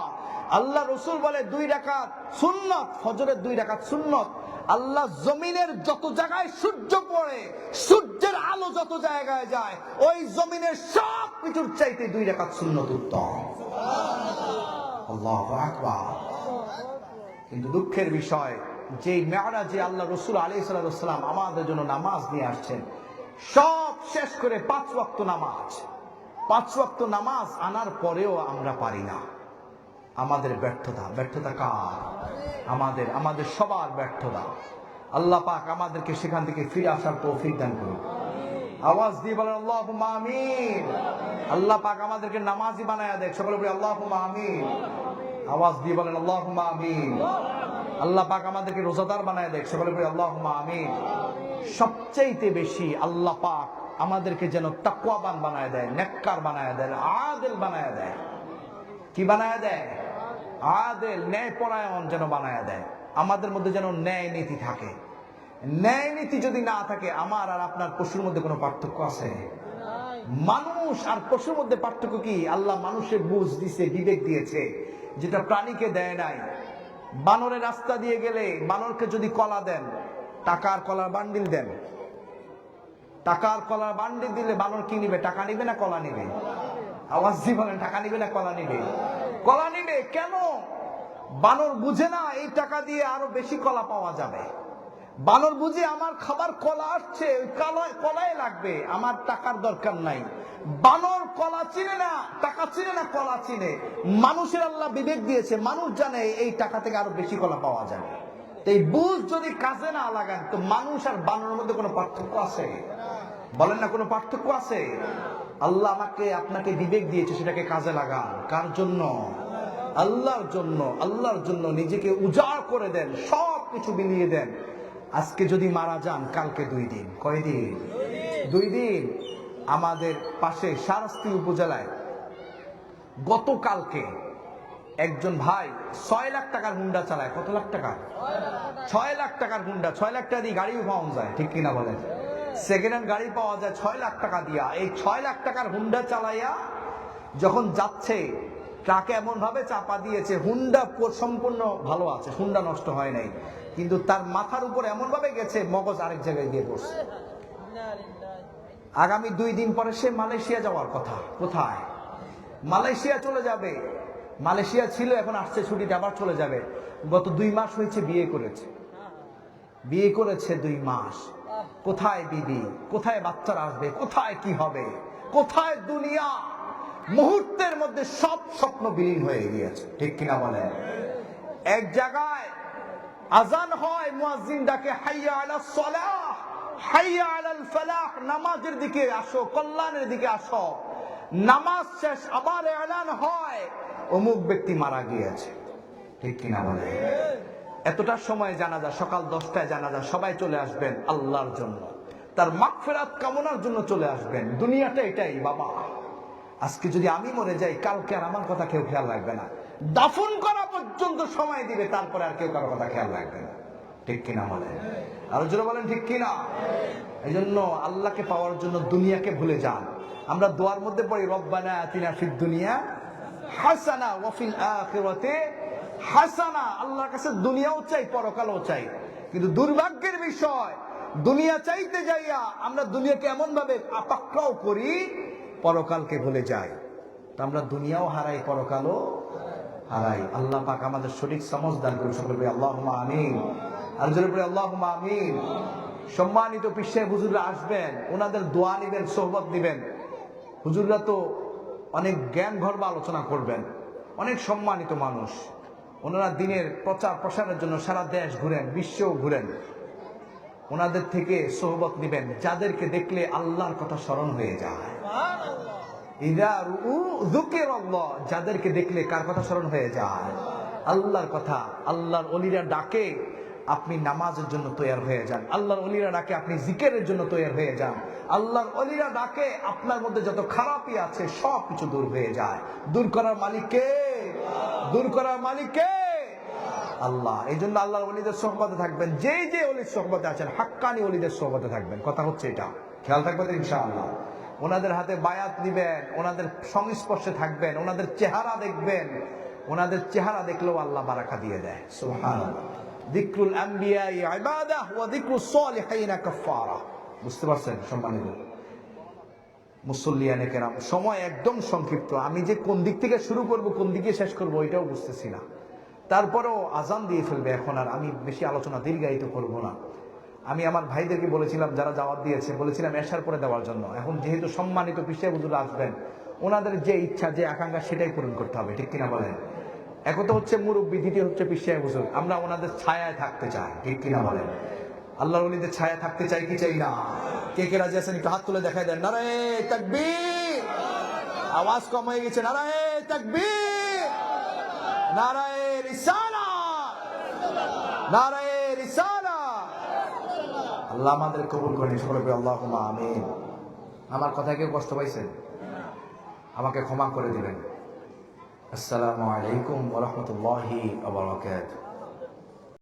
আল্লাহ রাসূল বলে 2 রাকাত সুন্নাত, ফজরের 2 রাকাত সুন্নাত। আল্লাহ জমিনের যত জায়গায় সূর্য পড়ে, সূর্যের আলো যত জায়গায় যায়, ওই জমিনের সব কিছুর চাইতে 2 রাকাত সুন্নাত উত্তম। সুবহানাল্লাহ। আল্লাহু আকবার। কিন্তু দুঃখের বিষয়, যে মেরাজে আল্লাহ রসুল আলাইহিস সালাম আমাদের জন্য নামাজ নিয়ে আসছেন, সব শেষ করে 5 ওয়াক্ত নামাজ, 5 ওয়াক্ত নামাজ আনার পরেও আমরা পারি না। আমাদের ব্যর্থতা। ব্যর্থতা কার? আমাদের সবার ব্যর্থতা। আল্লাহ পাক আমাদেরকে সেখান থেকে ফিরে আসার তৌফিক দান করুন। আওয়াজ দিয়ে বলেন আল্লাহুম্মা আমিন। আল্লাহ পাক আমাদেরকে নামাজি বানায়া দেয়, সকলে বলি আল্লাহুম্মা আমিন। আওয়াজ দিয়ে বলেন আল্লাহুম্মা আমিন। আল্লাহ পাক আমাদেরকে রোজাদার বানায়া দেয়, সকলে বলি আল্লাহুম্মা আমিন। সবচাইতে বেশি আল্লাহ পাক আমাদেরকে যেন তাকওয়াবান বানায়া দেয়, নেককার বানায়া দেয়, আদিল বানায়া দেয়। কি বানায়া দেয়? আদিল, ন্যায়পরায়ণ যেন বানায়া দেয়। আমাদের মধ্যে যেন ন্যায় নীতি থাকে। ন্যায় নীতি যদি না থাকে, আমার আর আপনার পশুর মধ্যে কোনো পার্থক্য আছে? মানুষ আর পশুর মধ্যে পার্থক্য কি? আল্লাহ মানুষের বুঝ দিয়েছে, বিবেক দিয়েছে, যেটা প্রাণীকে দেয় নাই। বানরের রাস্তা দিয়ে গেলে বানরকে যদি কলা দেন, টাকার কলার বান্ডিল দেন, টাকার কলার বান্ডিল দিলে বানর কি নিবে? টাকা নিবে না কলা নিবে? আওয়াজ দিয়ে বলেন, টাকা নিবে না কলা নিবে? কলা নিবে। কেন? বানর বুঝে না এই টাকা দিয়ে আরো বেশি কলা পাওয়া যাবে। বানর বুঝে আমার খাবার কলা আসছে, ওই কলাই লাগবে, আমার টাকার দরকার নাই। বানর কলা চিনে না, টাকা চিনে না, কলা চিনে। মানুষের আল্লাহ বিবেক দিয়েছে, মানুষ জানে এই টাকা থেকে আরো বেশি কলা পাওয়া যাবে। এই বুঝ যদি কাজে না লাগান, তো মানুষ আর বানরের মধ্যে কোনো পার্থক্য আছে? বলেন না, কোনো পার্থক্য আছে? আল্লাহ আমাকে আপনাকে বিবেক দিয়েছে, সেটাকে কাজে লাগান। কার জন্য? আল্লাহর জন্য। আল্লাহর জন্য নিজেকে উজাড় করে দেন, সব কিছু বিলিয়ে দেন। আজকে যদি মারা যান, কালকে 2 দিন। কয়দিন? 2 দিন। আমাদের পাশে শারস্তি উপজেলায় গতকালকে একজন ভাই 6 লাখ টাকার হুন্ডা চালায়। কত লাখ টাকা? 6 লাখ টাকার হুন্ডা। 6 লাখ টাকা দিয়ে গাড়িও পাওয়া যায়, ঠিক কিনা বলেন? সেকেন্ড হ্যান্ড গাড়ি পাওয়া যায় 6 লাখ টাকা দিয়া। এই 6 লাখ টাকার হুন্ডা চালাইয়া যখন যাচ্ছে, ট্রাকে এমন ভাবে চাপা দিয়েছে, হুন্ডা সম্পূর্ণ ভালো আছে, হুন্ডা নষ্ট হয় নাই, কিন্তু তার মাথার উপর এমন ভাবে গেছে, মগজ আরেক জায়গায় গিয়ে পড়ছে। আগামী 2 দিন পরে সে মালয়েশিয়া যাওয়ার কথা। কোথায়? মালয়েশিয়া চলে যাবে। মালয়েশিয়া ছিল, এখন আসছে ছুটিতে, আবার চলে যাবে। গত 2 মাস হয়েছে বিয়ে করেছে। বিয়ে করেছে 2 মাস। কোথায় বিবি? কোথায় বাচ্চারা আসবে? কোথায় কি হবে? কোথায় দুনিয়া? মুহূর্তের মধ্যে সব স্বপ্ন বিলীন হয়ে গিয়েছে, ঠিক কিনা বলেন? এক জায়গায় আজান হয়, মুয়াজ্জিন ডাকে হাইয়া আলাস সালাহ, হাইয়া আলাল ফালাহ, নামাজের দিকে আসো, কল্যাণের দিকে আসো। নামাজ শেষ, আবার এলান হয় অমুক ব্যক্তি মারা গিয়েছে, ঠিক কিনা বলেন? এতটা সময় জানাজা, সকাল 10টায় জানাজা, সবাই চলে আসবেন আল্লাহর জন্য, তার মাগফিরাত কামনার জন্য চলে আসবেন। দুনিয়াটা এটাই বাবা। আজকে যদি আমি মরে যাই, কালকে আর আমার কথা কেউ খেয়াল রাখবে না। দাফন করা পর্যন্ত সময় দিবে, তারপরে আর কেউ কারো কথা খেয়াল রাখবে না, ঠিক কিনা বলেন? আরো জোরে বলেন, ঠিক কিনা? এই জন্য আল্লাহকে পাওয়ার জন্য দুনিয়াকে ভুলে যান। আমরা দোয়ার মধ্যে পড়ি, রব্বানা আতিনা ফিদ দুনিয়া হাসানা ওয়া ফিল আখিরাতি হাসানা। আল্লাহর কাছে দুনিয়াও চাই, পরকালও চাই, কিন্তু দুর্ভাগ্যের বিষয়, দুনিয়া চাইতে যাইয়া আমরা দুনিয়াকে এমন ভাবে পাকড়াও করি, পরকালকে ভুলে যাই। তো আমরা দুনিয়াও হারাই, পরকালও হারাই। আল্লাহ পাক আমাদের সঠিক সমঝ দান করুন, সকলে বলি আল্লাহুম্মা আমিন। আর জোরে বলি আল্লাহুম্মা আমিন। সম্মানিত পীর সাহেব হুজুররা আসবেন, ওনাদের দোয়া নিবেন, সোহবত নিবেন। হুজুররা তো অনেক জ্ঞান গর্ব আলোচনা করবেন, অনেক সম্মানিত মানুষ। ওনারা দিনের প্রচার প্রসারের জন্য সারা দেশ ঘুরেন, বিশ্বেও ঘুরেন। ওনাদের থেকে সোহবত নিবেন, যাদেরকে দেখলে আল্লাহর কথা স্মরণ হয়ে যায়। যাদেরকে দেখলে কার কথা স্মরণ হয়ে যায়? আল্লাহর কথা। আল্লাহর ওলিরা ডাকে, আপনি নামাজের জন্য তৈয়ার হয়ে যান। আল্লাহর ওলিরা ডাকে, আপনি জিকিরের জন্য তৈয়ার হয়ে যান। আল্লাহর ওলিরা ডাকে, আপনার মধ্যে যত খারাপই আছে সব কিছু দূর হয়ে যায়। দূর করার মালিক কে? দূর করার মালিক কে? আল্লাহ। এই জন্য আল্লাহর ওলিদের সোহবতে থাকবেন। যে যে ওলির সোহবতে আছেন, হাক্কানি ওলিদের সোহবতে থাকবেন। কথা হচ্ছে এটা, খেয়াল থাকবেন ইনশাআল্লাহ। ওনাদের হাতে বায়াত নিবেন, ওনাদের সংস্পর্শে থাকবেন, ওনাদের চেহারা দেখবেন। ওনাদের চেহারা দেখলেও আল্লাহ বারাকা দিয়ে দেয়। সুবহানাল্লাহ। যিকরুল আম্বিয়া ইবাদাহ ওয়া যিকরুস সালিহিন কাফারা। বুঝতে পারছেন সম্মানিত মুসল্লিয়ানে কেরাম? সময় একদম সংক্ষিপ্ত। আমি যে কোন দিক থেকে শুরু করব, কোন দিকে শেষ করব, এটাও বুঝতেছি না। তারপরেও আজান দিয়ে ফেলবে। এখন আর আমি বেশি আলোচনা দীর্ঘায়িত করব না। আমি আমার ভাইদেরকে বলেছিলাম, যারা দাওয়াত দিয়েছে, বলেছিলাম এশার পরে দেওয়ার জন্য। এখন যেহেতু সম্মানিত পীর সাহেব হুজুর আসবেন, ওনাদের যে ইচ্ছা, যে আকাঙ্ক্ষা, সেটাই পূরণ করতে হবে, ঠিক কিনা বলেন? এক তো হচ্ছে মুরব্বী, দ্বিতীয় হচ্ছে পীর সাহেব হুজুর। আমরা ওনাদের ছায়ায় থাকতে চাই, ঠিক কিনা বলেন? আল্লাহর ওলিদের ছায়া থাকতে চাই কি চাই না? কে কে রাজি আছেন একটু হাত তুলে দেখাই দেন। নারায়ে তাকবীর! আওয়াজ কম হয়ে গেছে। নারায়ে তাকবীর! নারায়ে রিসালাত! নারায়ে রিসালাত! আল্লাহ আমাদের কবুল করেন, সকলে বলি আল্লাহুম্মা আমিন। আমার কথায় কেউ কষ্ট পাইছেন? আমাকে ক্ষমা করে দিবেন। আসসালামু আলাইকুম ওয়া রাহমাতুল্লাহি ওয়া বারাকাতুহু।